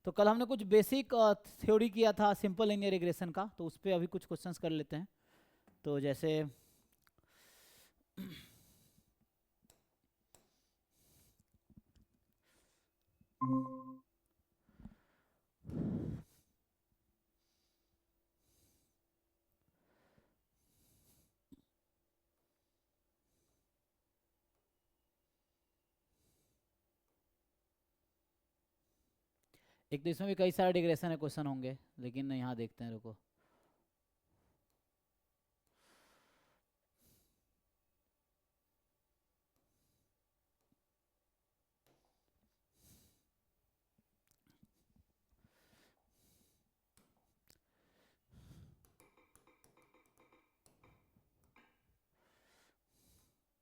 तो कल हमने कुछ बेसिक थ्योरी किया था सिंपल लीनियर रिग्रेशन का, तो उस पर अभी कुछ क्वेश्चंस कर लेते हैं। तो जैसे एक तो इसमें भी कई सारे डिग्रेशन है क्वेश्चन होंगे, लेकिन यहाँ देखते हैं, रुको।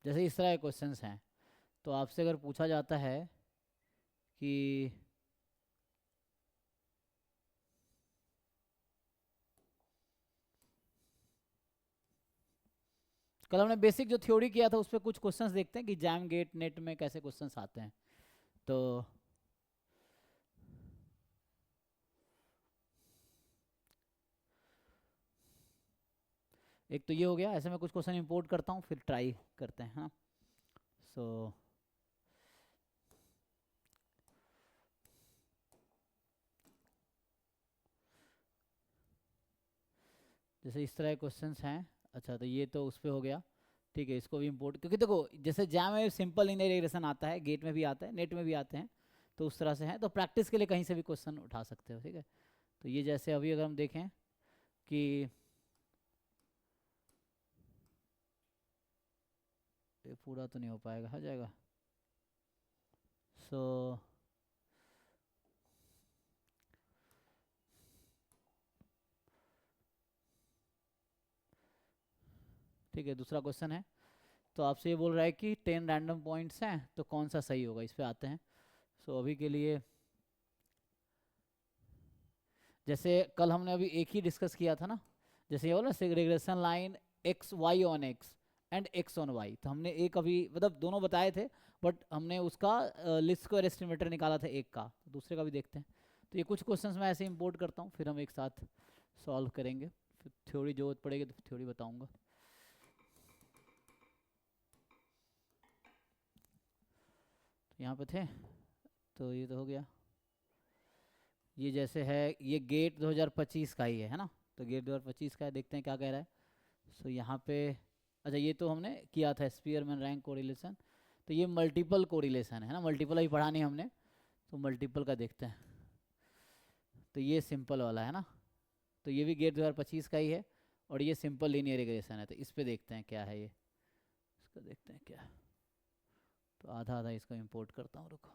जैसे इस तरह के क्वेश्चंस हैं, तो आपसे अगर पूछा जाता है कि कल हमने बेसिक जो थ्योरी किया था उस पर कुछ क्वेश्चंस देखते हैं कि जैम गेट नेट में कैसे क्वेश्चंस आते हैं। तो एक तो ये हो गया, ऐसे मैं कुछ क्वेश्चन इंपोर्ट करता हूँ फिर ट्राई करते हैं। हाँ, सो जैसे इस तरह के क्वेश्चंस हैं। अच्छा, तो ये तो उस पर हो गया, ठीक है। इसको भी इंपोर्ट, क्योंकि देखो जैसे जैम में सिंपल लीनियर रिग्रेशन आता है, गेट में भी आता है, नेट में भी आते हैं, तो उस तरह से है। तो प्रैक्टिस के लिए कहीं से भी क्वेश्चन उठा सकते हो, ठीक है। तो ये जैसे अभी अगर हम देखें कि ये पूरा तो नहीं हो पाएगा, हो जाएगा। सो ठीक है, दूसरा क्वेश्चन है। तो आपसे ये बोल रहा है कि 10 रैंडम पॉइंट्स हैं, तो कौन सा सही होगा, इस पे आते हैं। सो अभी के लिए जैसे कल हमने अभी एक ही डिस्कस किया था ना, जैसे ये बोला regression line x y on x and x on y, तो हमने एक अभी मतलब दोनों बताए थे, बट हमने उसका लिस्ट स्क्वायर एस्टिमेटर निकाला था एक का, तो दूसरे का भी देखते हैं। तो ये कुछ क्वेश्चंस मैं ऐसे इंपोर्ट करता हूँ, फिर हम एक साथ सॉल्व करेंगे, फिर थ्योरी जरूरत पड़ेगी तो थ्योरी बताऊंगा। तो यहाँ पे थे, तो ये तो हो गया। ये जैसे है, ये गेट 2025 का ही है ना, तो गेट 2025 का है, देखते हैं क्या कह रहा है। सो यहाँ पे अच्छा, ये तो हमने किया था स्पीयरमैन रैंक कोरिलेशन। तो ये मल्टीपल कोरिलेशन है ना, मल्टीपल अभी पढ़ा नहीं हमने, तो मल्टीपल का देखते हैं। तो ये सिंपल वाला है ना, तो ये भी गेट 2025 का ही है, और ये सिंपल लीनियर रिग्रेशन है। तो इस पे देखते हैं क्या है ये, इसको देखते हैं क्या। तो आधा आधा इसको इंपोर्ट करता हूँ, रुको।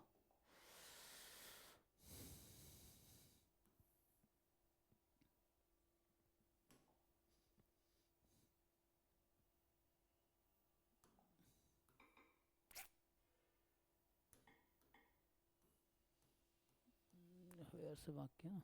वेयर से वाक्य ना,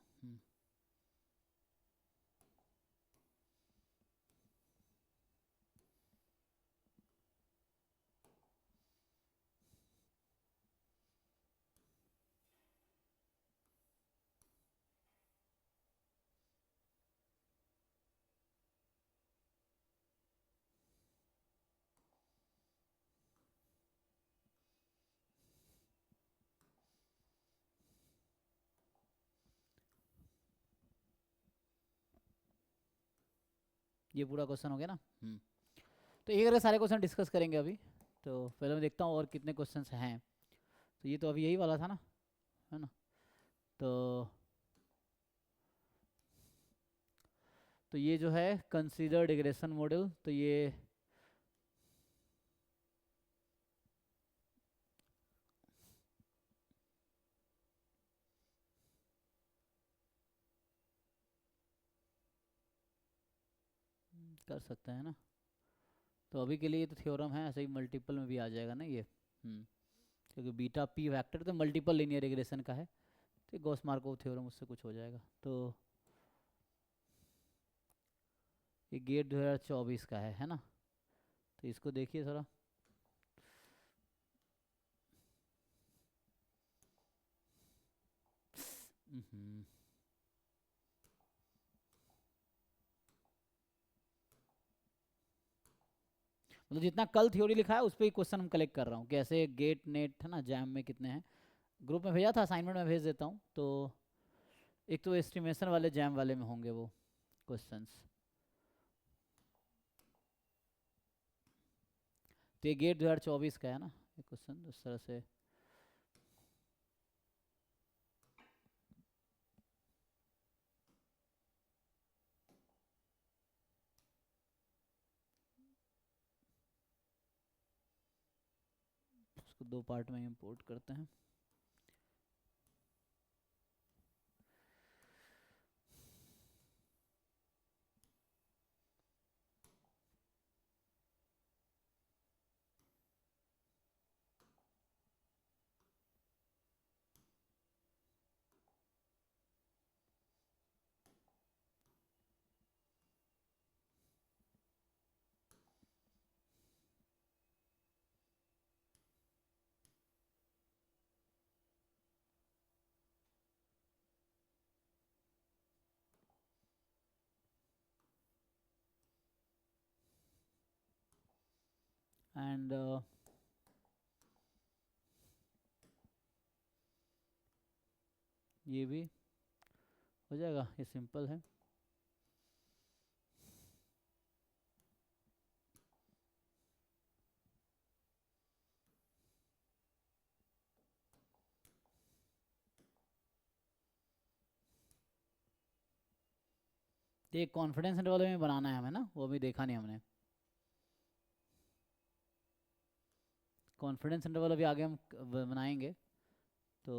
ये पूरा क्वेश्चन हो गया ना। तो एक तरह सारे क्वेश्चन डिस्कस करेंगे अभी। तो पहले मैं देखता हूँ और कितने क्वेश्चंस हैं। तो ये तो अभी यही वाला था ना, है ना। तो तो ये जो है कंसीडर डिग्रेशन मॉडल, तो ये कर सकते हैं ना। तो अभी के लिए ये तो थ्योरम है, ऐसे ही मल्टीपल में भी आ जाएगा ना ये। क्योंकि बीटा पी वेक्टर तो मल्टीपल लीनियर रिग्रेशन का है, तो गॉस मार्कोव थ्योरम उससे कुछ हो जाएगा। तो ये गेट 2024 का है ना। तो इसको देखिए थोड़ा। हम्म। मतलब जितना कल थ्योरी लिखा है उस पर ही क्वेश्चन हम कलेक्ट कर रहा हूँ, कैसे गेट नेट है ना जैम में कितने हैं। ग्रुप में भेजा था, असाइनमेंट में भेज देता हूँ। तो एक तो एस्टिमेशन वाले जैम वाले में होंगे वो क्वेश्चंस। तो ये गेट 2024 का है ना ये क्वेश्चन उस तरह से। उसको दो पार्ट में इंपोर्ट करते हैं। एंड ये भी हो जाएगा, ये सिंपल है। ये कॉन्फिडेंस इंटरवल में बनाना है हमें ना, वो अभी देखा नहीं हमने। कॉन्फिडेंस इंटरवल अभी आगे हम बनाएंगे। तो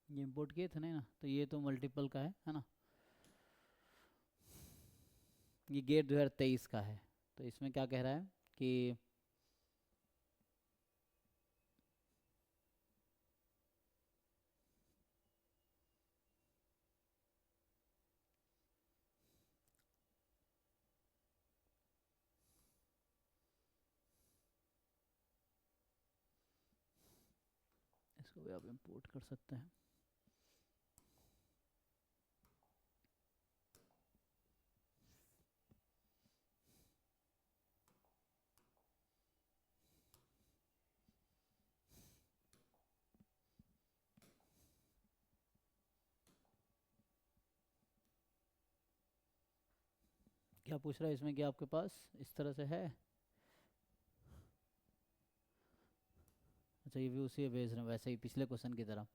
ये इंपोर्ट किए थे नहीं ना, तो ये तो मल्टीपल का है ना। ये गेट 2023 का है। तो इसमें क्या कह रहा है कि इसको भी आप इंपोर्ट कर सकते हैं। क्या पूछ रहा है इसमें कि आपके पास इस तरह से है। अच्छा, ये भी उसी भेज रहे हैं वैसे ही पिछले क्वेश्चन की तरह।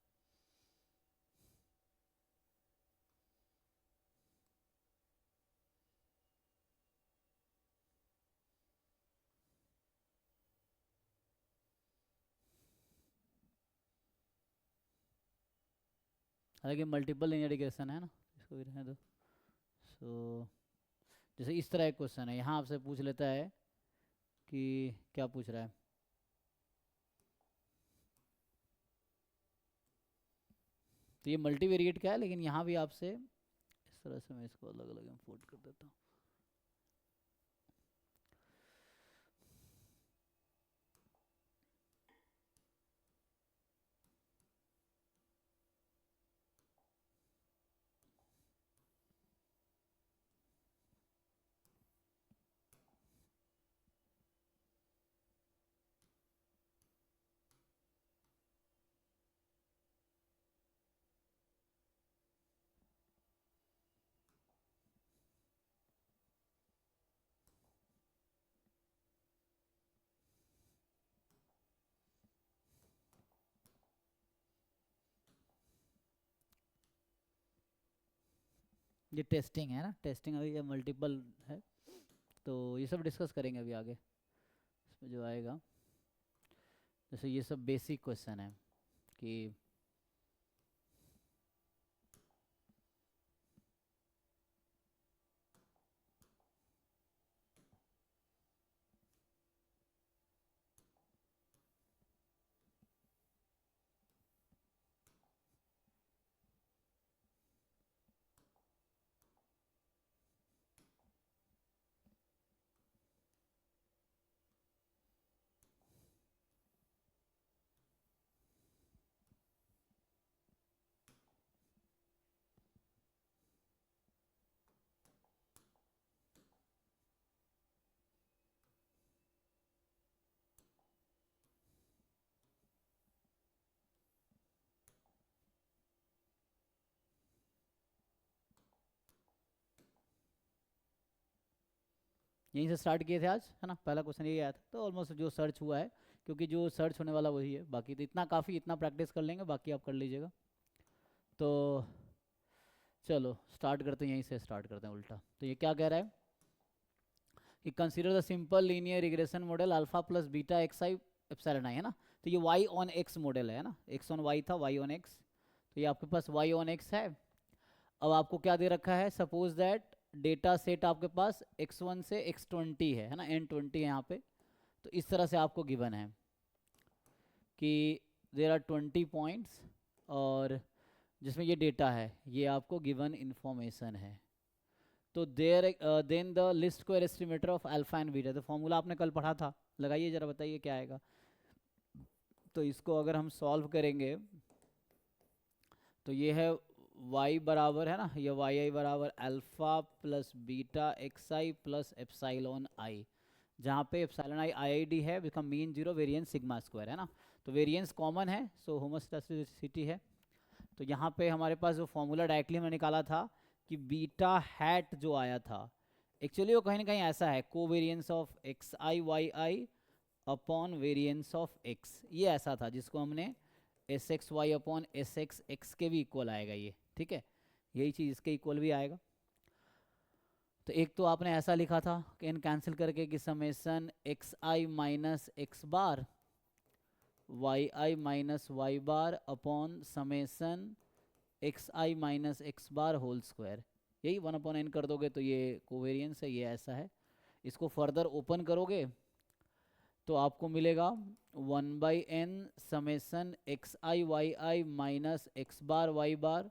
हालांकि मल्टीपल लीनियर रिग्रेशन है ना, इसको भी रहने दो। सो जैसे इस तरह एक क्वेश्चन है, यहाँ आपसे पूछ लेता है कि क्या पूछ रहा है। तो ये मल्टीवेरिएट का है, लेकिन यहाँ भी आपसे इस तरह से, मैं इसको अलग अलग इंपोर्ट कर देता हूँ। ये टेस्टिंग है ना, टेस्टिंग अभी ये मल्टीपल है, तो ये सब डिस्कस करेंगे अभी आगे इसमें जो आएगा। जैसे ये सब बेसिक क्वेश्चन है कि यहीं से स्टार्ट किए थे आज, है ना, पहला क्वेश्चन यही आया था, तो ऑलमोस्ट जो सर्च हुआ है, क्योंकि जो सर्च होने वाला वही है, बाकी तो इतना काफ़ी, इतना प्रैक्टिस कर लेंगे, बाकी आप कर लीजिएगा। तो चलो स्टार्ट करते हैं, यहीं से स्टार्ट करते हैं उल्टा। तो ये क्या कह रहा है कि consider the simple linear regression model alpha plus beta X I epsilon I, है ना। तो ये वाई ऑन एक्स मॉडल है ना, एक्स ऑन वाई था, वाई ऑन एक्स, तो ये आपके पास वाई ऑन एक्स है। अब आपको क्या दे रखा है, सपोज दैट डेटा सेट आपके पास x1 से x20 है ना, n20 है यहाँ पे। तो इस तरह से आपको गिवन है कि देर आर 20 पॉइंट्स, और जिसमें ये डेटा है, ये आपको गिवन इंफॉर्मेशन है। तो there then the least square estimator of alpha and beta, तो फॉर्मूला आपने कल पढ़ा था, लगाइए जरा, बताइए क्या आएगा। तो इसको अगर हम सॉल्व करेंगे तो ये है y बराबर है ना, ये वाई आई बराबर अल्फा प्लस बीटा एक्स आई प्लस एप्साइलॉन आई, जहाँ पे एप्सिलॉन आई आई है, इसका mean zero, variance sigma square, है ना। तो वेरिएंस कॉमन है, सो होमोस्टैटिसिटी है। तो यहाँ पे हमारे पास जो फॉर्मूला डायरेक्टली हमने निकाला था कि बीटा हैट जो आया था, एक्चुअली वो कहीं ना कहीं ऐसा है, covariance of x I Y i upon variance of x, ये ऐसा था, जिसको हमने s x y upon S x x के भी इक्वल आएगा ये, ठीक है, यही चीज़ इसके इक्वल भी आएगा। तो एक तो आपने ऐसा लिखा था कि इन कैंसिल करके कि summation x I minus X bar Y I minus Y bar upon summation x I minus X bar whole square, यही 1/n कर दोगे तो ये कोवेरियंस है, ये ऐसा है। इसको फर्दर ओपन करोगे तो आपको मिलेगा 1/n summation x I Y I minus X bar Y bar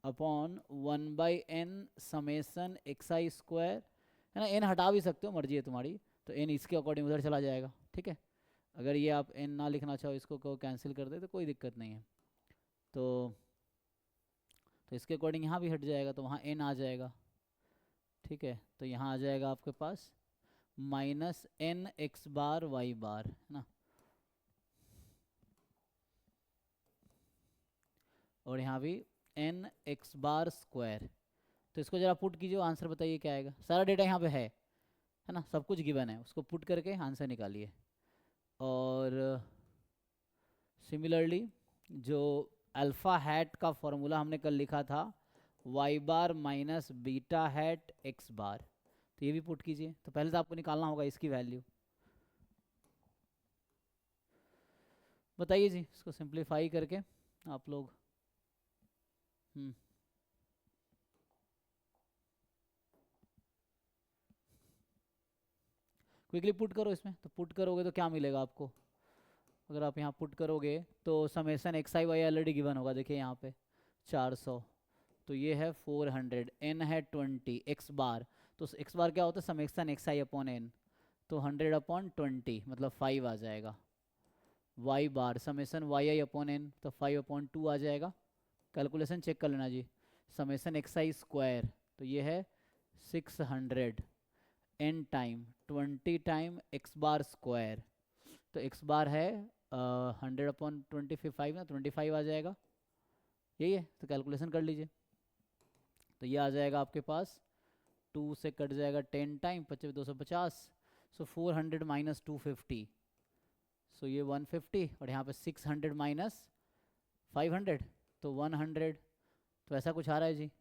upon 1/n summation x I square, है ना, n हटा भी सकते हो, मर्जी है तुम्हारी, तो n इसके अकॉर्डिंग उधर चला जाएगा, ठीक है। अगर ये आप n ना लिखना चाहो, इसको कहो कैंसिल कर दे, तो कोई दिक्कत नहीं है। तो इसके अकॉर्डिंग यहाँ भी हट जाएगा, तो वहाँ n आ जाएगा, ठीक है। तो यहाँ आ जाएगा आपके पास minus n x bar Y bar, है ना, और यहाँ भी n एक्स बार स्क्वायर। तो इसको जरा पुट कीजिए, आंसर बताइए क्या आएगा। सारा डेटा यहाँ पे है ना, सब कुछ गिवन है, उसको पुट करके आंसर निकालिए। और सिमिलरली जो अल्फ़ा हैट का फॉर्मूला हमने कल लिखा था, Y bar minus beta hat X bar, तो ये भी पुट कीजिए। तो पहले तो आपको निकालना होगा इसकी वैल्यू, बताइए जी, इसको सिंप्लीफाई करके आप लोग। क्विकली पुट करो इसमें, तो पुट करोगे तो क्या मिलेगा आपको, अगर आप यहाँ पुट करोगे तो समेसन एक्स आई वाई ऑलरेडी गिवन होगा, देखिए यहाँ पे 400, तो ये है 400, n है 20 एक्स बार, तो एक्स बार क्या होता है, समेसन एक्स आई अपॉन एन, तो 100/20 मतलब 5 आ जाएगा। Y bar summation Y i upon N, तो 5/2 आ जाएगा। कैलकुलेशन चेक कर लेना जी। समेसन एक्स आई स्क्वायर, तो ये है 600 n time 20 time x bar square, तो एक्स बार है 100/20 फिर 5 ना, 25 आ जाएगा, यही है। तो कैलकुलेशन कर लीजिए, तो ये आ जाएगा आपके पास, 2 से कट जाएगा 10 टाइम 25 250, सो 400 माइनस 250, सो ये 150, और यहाँ पे 600 माइनस 500, तो 100, तो ऐसा कुछ आ रहा है जी।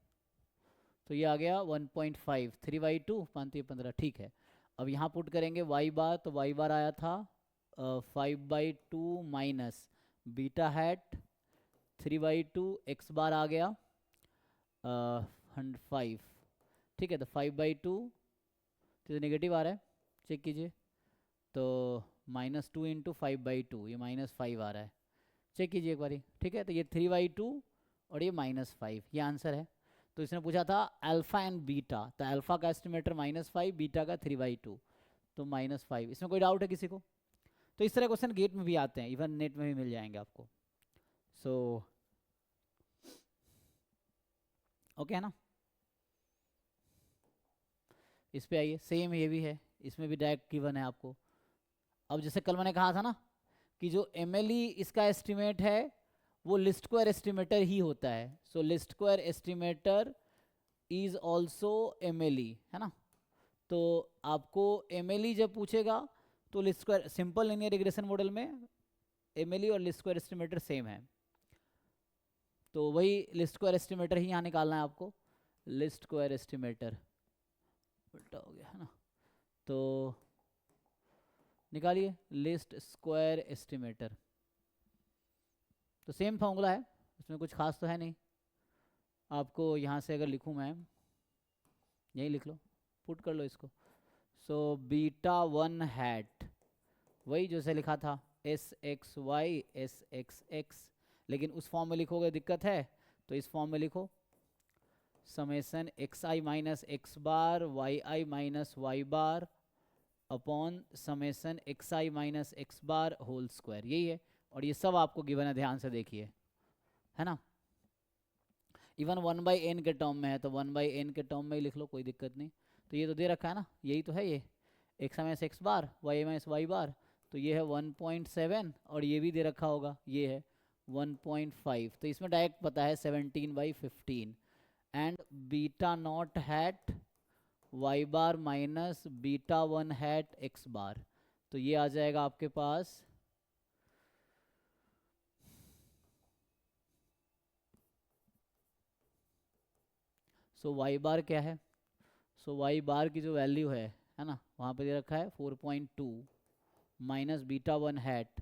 तो ये आ गया 1.5, 3/2 5 15, ठीक है। अब यहाँ पुट करेंगे y बार, तो y बार आया था 5/2 माइनस बीटा हैट 3/2, x बार आ गया 5, ठीक है। तो 5/2 तो नेगेटिव आ रहा है, चेक कीजिए। तो -2 इंटू 5/2, ये -5 आ रहा है, चेक कीजिए एक बारी, ठीक है। तो ये 3/2 और ये -5, ये आंसर है। तो इसने पूछा था अल्फा एंड बीटा, तो अल्फा का एस्टिमेटर -5, बीटा का 3/2, तो -5। इसमें कोई डाउट है किसी को? तो इस तरह क्वेश्चन गेट में भी आते हैं, इवन नेट में भी मिल जाएंगे आपको। सो ओके है ना। इस पे आइए, सेम ये भी है, इसमें भी डायरेक्ट गिवन है आपको। अब जैसे कल मैंने कहा था ना कि जो एमएलई इसका एस्टिमेट है वो लिस्ट स्क्वायर एस्टिमेटर ही होता है। So least square estimator is also MLE, है ना। तो आपको एमएलई जब पूछेगा तो least square, simple linear regression model में एमएलई और लिस्ट स्क्वायर एस्टिमेटर सेम है, तो वही लिस्ट स्क्वायर एस्टिमेटर ही यहाँ निकालना है आपको। लिस्ट स्क्वायर एस्टिमेटर उल्टा हो गया है ना, तो निकालिए लिस्ट स्क्वायर एस्टिमेटर। तो सेम फॉर्मूला है, इसमें कुछ खास तो है नहीं। आपको यहाँ से अगर लिखूँ मैं, यही लिख लो, पुट कर लो इसको। सो बीटा 1 हैट, वही जो से लिखा था SXY SXX, लेकिन उस फॉर्म में लिखोगे दिक्कत है, तो इस फॉर्म में लिखो summation xi minus x bar yi minus y bar upon summation xi minus x bar whole square, यही है। और ये सब आपको गिवन है, ध्यान से देखिए, है ना। इवन 1/n के टर्म में है, तो 1/n के टर्म में ही लिख लो, कोई दिक्कत नहीं। तो ये तो दे रखा है ना, यही तो है ये x माइनस x बार y माइनस y बार, तो ये है 1.7, और ये भी दे रखा होगा, ये है 1.5। तो इसमें डायरेक्ट पता है 17/15 and beta not hat y bar minus beta 1 hat x बार, तो ये आ जाएगा आपके पास सो y बार क्या है। सो y बार की जो वैल्यू है ना, वहाँ पे दे रखा है 4.2 माइनस बीटा 1 हैट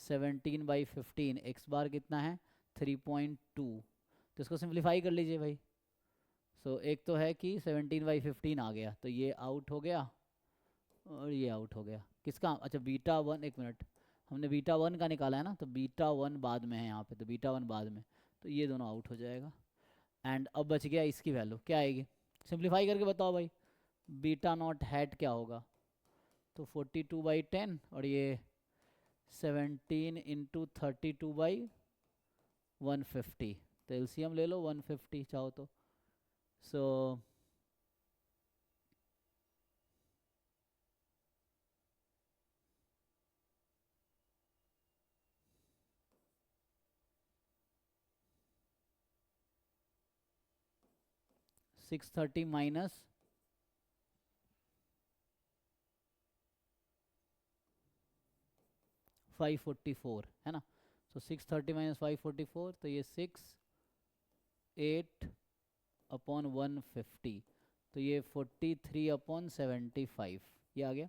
17/15, x बार कितना है 3.2। तो इसको सिंप्लीफाई कर लीजिए भाई। सो एक तो है कि 17/15 आ गया, तो ये आउट हो गया और ये आउट हो गया। किसका? अच्छा बीटा 1, एक मिनट, हमने बीटा 1 का निकाला है ना, तो बीटा 1 बाद में है यहाँ पे, तो बीटा 1 बाद में, तो ये दोनों आउट हो जाएगा। एंड अब बच गया इसकी वैल्यू क्या आएगी, सिंप्लीफाई करके बताओ भाई। बीटा नॉट हैट क्या होगा, तो 42/10 और ये 17 इंटू 32/150, तो एलसीएम ले लो 150 चाहो तो। सो $630 माइनस 544 है ना। सो 630 माइनस 544, तो ये 68 अपॉन 150, तो ये 43/75, ये आ गया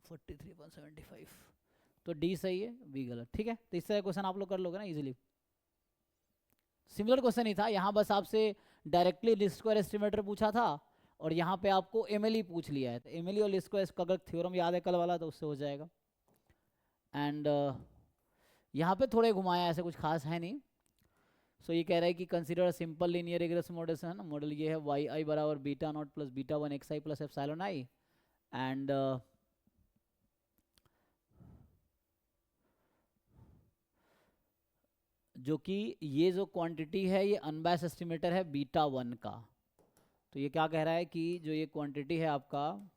43/75। तो डी सही है, बी गलत, ठीक है। तो इस तरह क्वेश्चन आप लोग कर लोगे ना इजीली। सिमिलर क्वेश्चन ही था, यहाँ बस आपसे डायरेक्टली लिस्ट स्क्वायर एस्टिमेटर पूछा था, और यहाँ पे आपको एमएलई पूछ लिया है। तो एमएलई और लिस्ट स्क्वायर का अगर थ्योरम याद है कल वाला, तो उससे हो जाएगा। एंड यहाँ पे थोड़े घुमाया, ऐसे कुछ खास है नहीं। सो ये कह रहा है कि consider simple linear regression model है ना, मॉडल ये है वाई आई बराबर beta naught plus beta 1 xi plus epsilon I, and जो कि ये जो क्वांटिटी है ये अनबायस्ड एस्टिमेटर है बीटा 1 का। तो ये क्या कह रहा है कि जो ये क्वांटिटी है आपका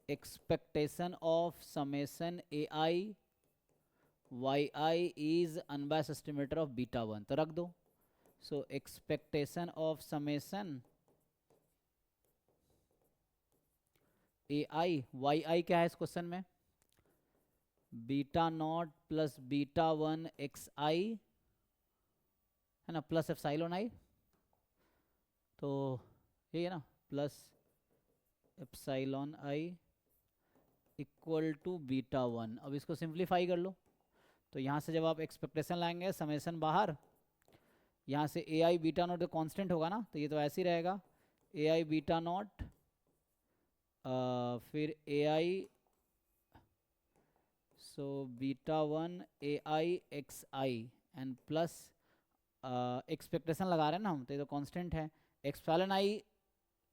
expectation of summation A I Y I is unbiased estimator of beta 1, तो रख दो। So expectation of summation A I Y I क्या है इस क्वेश्चन में, beta naught plus beta 1 X I है ना, प्लस एप्सिलॉन आई, तो ये है ना plus epsilon I equal to beta one. अब इसको सिंप्लीफाई कर लो। तो यहाँ से जब आप एक्सपेक्टेशन लाएंगे समेसन बाहर, यहाँ से ए आई बीटा नॉट कॉन्स्टेंट होगा ना, तो ये तो ऐसे ही रहेगा ए आई बीटा नॉट फिर A I so beta one A I X I and plus expectation लगा रहे हैं ना हम, तो ये तो कांस्टेंट है। एक्सपेलन आई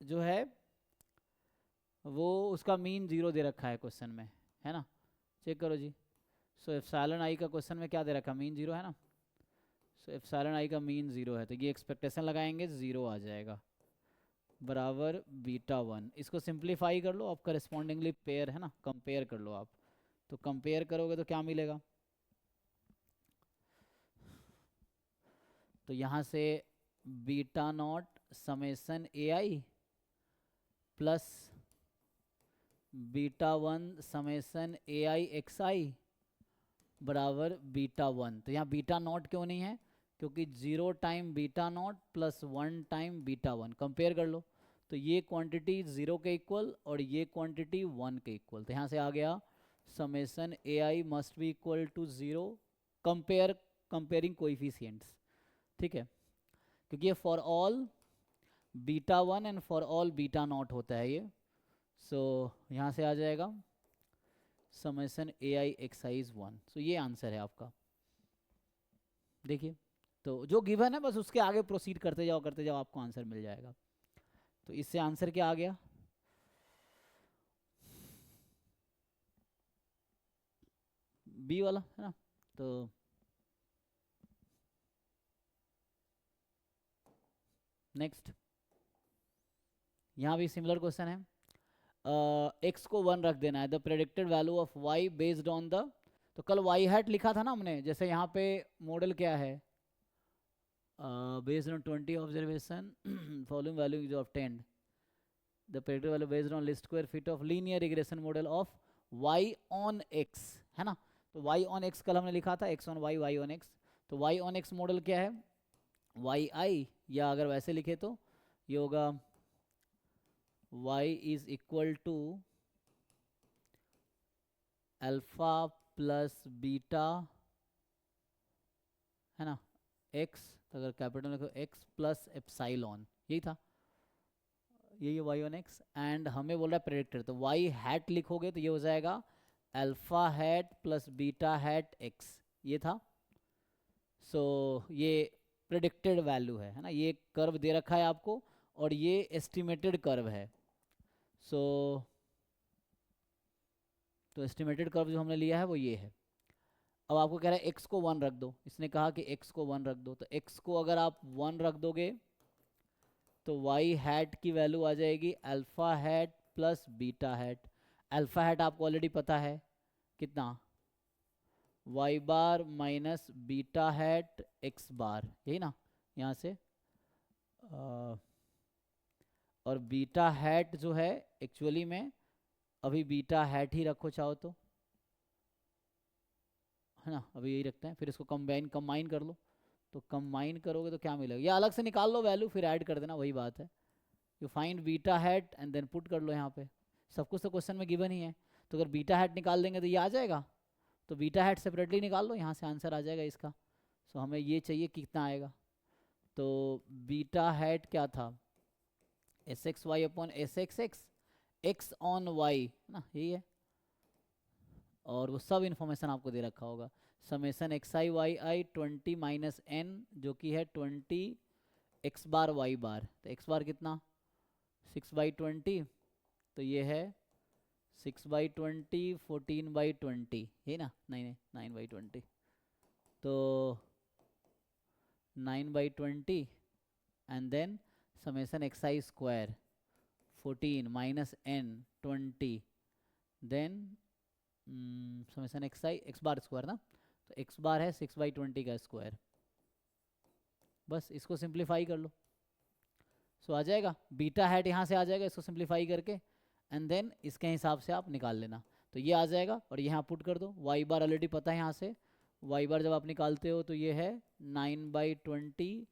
जो है वो उसका मीन 0 दे रखा है क्वेश्चन में, है ना, चेक करो जी। सो एप्सिलॉन आई का क्वेश्चन में क्या दे रखा है, मीन 0 है ना। सो एप्सिलॉन आई का मीन 0 है, तो ये एक्सपेक्टेशन लगाएंगे 0 आ जाएगा बराबर बीटा वन। इसको सिंप्लीफाई कर लो, अब करस्पॉन्डिंगली पेयर है ना, कंपेयर कर लो आप। तो कंपेयर करोगे तो क्या मिलेगा, तो यहाँ से beta naught summation A I plus beta one summation A I X I बराबर बीटा वन। तो यहाँ बीटा नॉट क्यों नहीं है, क्योंकि 0 time beta naught plus 1 time beta one. Compare कर लो, तो ये क्वांटिटी 0 के इक्वल और ये क्वांटिटी 1 के इक्वल। तो यहाँ से आ गया summation A I must be equal to 0 comparing coefficients, ठीक है, क्योंकि ये for all beta one and for all beta naught होता है ये। सो यहाँ से आ जाएगा summation A I X I is 1। So ये आंसर है आपका। देखिए तो जो गिवन है बस उसके आगे प्रोसीड करते जाओ आपको आंसर मिल जाएगा। तो इससे आंसर क्या आ गया, बी वाला, है ना। तो नेक्स्ट यहाँ भी सिमिलर क्वेश्चन है। एक्स को 1 रख देना है, the predicted value of y based on the, तो कल वाई हैट लिखा था ना हमने, जैसे यहाँ पे मॉडल क्या है, based on 20 observation following value is obtained, the predicted value based on least square fit of linear regression model of y on x, है ना। तो वाई ऑन एक्स कल हमने लिखा था, x on y, y on x. तो y on x model क्या है, वाई आई, या अगर वैसे लिखे तो ये होगा y is equal to alpha plus beta, है ना, x, अगर कैपिटल लिखो x प्लस एप्सिलॉन, यही था, यही y ऑन x। एंड हमें बोल रहा है प्रेडिक्टेड, तो y हैट लिखोगे तो ये हो जाएगा alpha hat plus beta hat x, ये था। सो ये प्रेडिक्टेड वैल्यू है ना, ये कर्व दे रखा है आपको और ये एस्टिमेटेड कर्व है। सो तो एस्टिमेटेड कर्व जो हमने लिया है वो ये है। अब आपको कह रहा है x को 1 रख दो, इसने कहा कि x को 1 रख दो, तो x को अगर आप 1 रख दोगे तो y हैट की वैल्यू आ जाएगी alpha hat plus beta hat. Alpha hat आपको ऑलरेडी पता है कितना, y बार माइनस बीटा हैट x बार, यही ना, यहाँ से और बीटा हैट जो है एक्चुअली में अभी बीटा हैट ही रखो चाहो तो, है ना, अभी यही रखते हैं, फिर इसको कंबाइन कर लो। तो कंबाइन करोगे तो क्या मिलेगा, या अलग से निकाल लो वैल्यू फिर ऐड कर देना, वही बात है। You find beta hat and then put कर लो यहाँ पे, सब कुछ तो क्वेश्चन में गिवन ही है। तो अगर बीटा हैट निकाल देंगे तो ये आ जाएगा, तो बीटा हैट सेपरेटली निकाल लो, यहाँ से आंसर आ जाएगा इसका। सो हमें ये चाहिए कितना आएगा, तो बीटा हैट क्या था, s x y upon S x x, x on y ना, यही है, और वो सब इन्फॉर्मेशन आपको दे रखा होगा। समेसन एक्स आई वाई आई 20 माइनस एन जो कि है 20 एक्स बार वाई बार, तो एक्स बार कितना 6/20, तो ये है 6/20 14/20, ये ना, नहीं 9/20, तो 9/20 and then summation x I square 14 minus n 20 then summation x i x bar square ना, तो एक्स बार है 6/20 का स्क्वायर। बस इसको सिंप्लीफाई कर लो, सो आ जाएगा बीटा हैट, यहाँ से आ जाएगा, इसको सिंप्लीफाई करके एंड देन इसके हिसाब से आप निकाल लेना, तो ये आ जाएगा और यहाँ पुट कर दो। वाई बार ऑलरेडी पता है, यहाँ से वाई बार जब आप निकालते हो तो ये है 9/20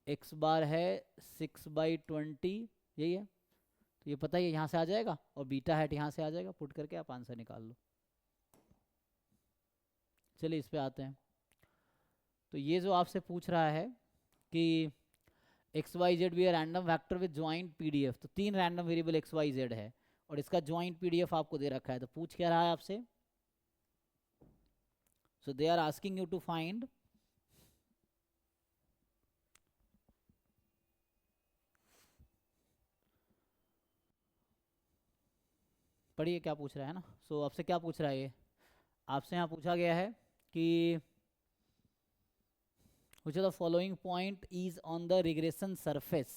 एक्स बार है 6/20, यही है। तो ये पता ही है, यहाँ से आ जाएगा, और बीटा हैट यहाँ से आ जाएगा, पुट करके आप आंसर निकाल लो। चलिए इस पे आते हैं। तो ये जो आपसे पूछ रहा है कि x y z be random vector with joint PDF, तो 3 random variable x y z है और इसका ज्वाइंट पीडीएफ आपको दे रखा है। तो पूछ क्या रहा है आपसे? So they are asking you to find पढ़िए क्या पूछ रहा है ना। सो आपसे क्या पूछ रहा है ये? आपसे यहाँ पूछा गया है कि which of the following point is on the regression surface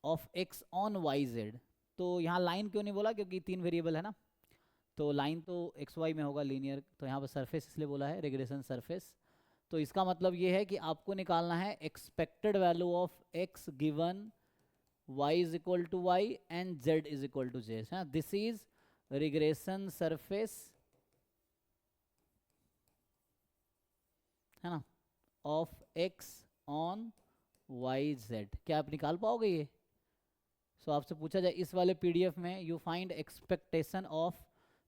of x on yz। तो यहाँ लाइन क्यों नहीं बोला? क्योंकि 3 वेरिएबल है ना, तो लाइन तो एक्स वाई में होगा लीनियर, तो यहाँ पर सरफेस इसलिए बोला है रिग्रेशन सरफेस। तो इसका मतलब ये है कि आपको निकालना है expected value of x given y is equal to y and z is equal to z। This is regression surface, है ना, of x on y z. क्या आप निकाल पाओगे ये? सो आपसे पूछा जाए इस वाले पीडीएफ में यू फाइंड एक्सपेक्टेशन ऑफ,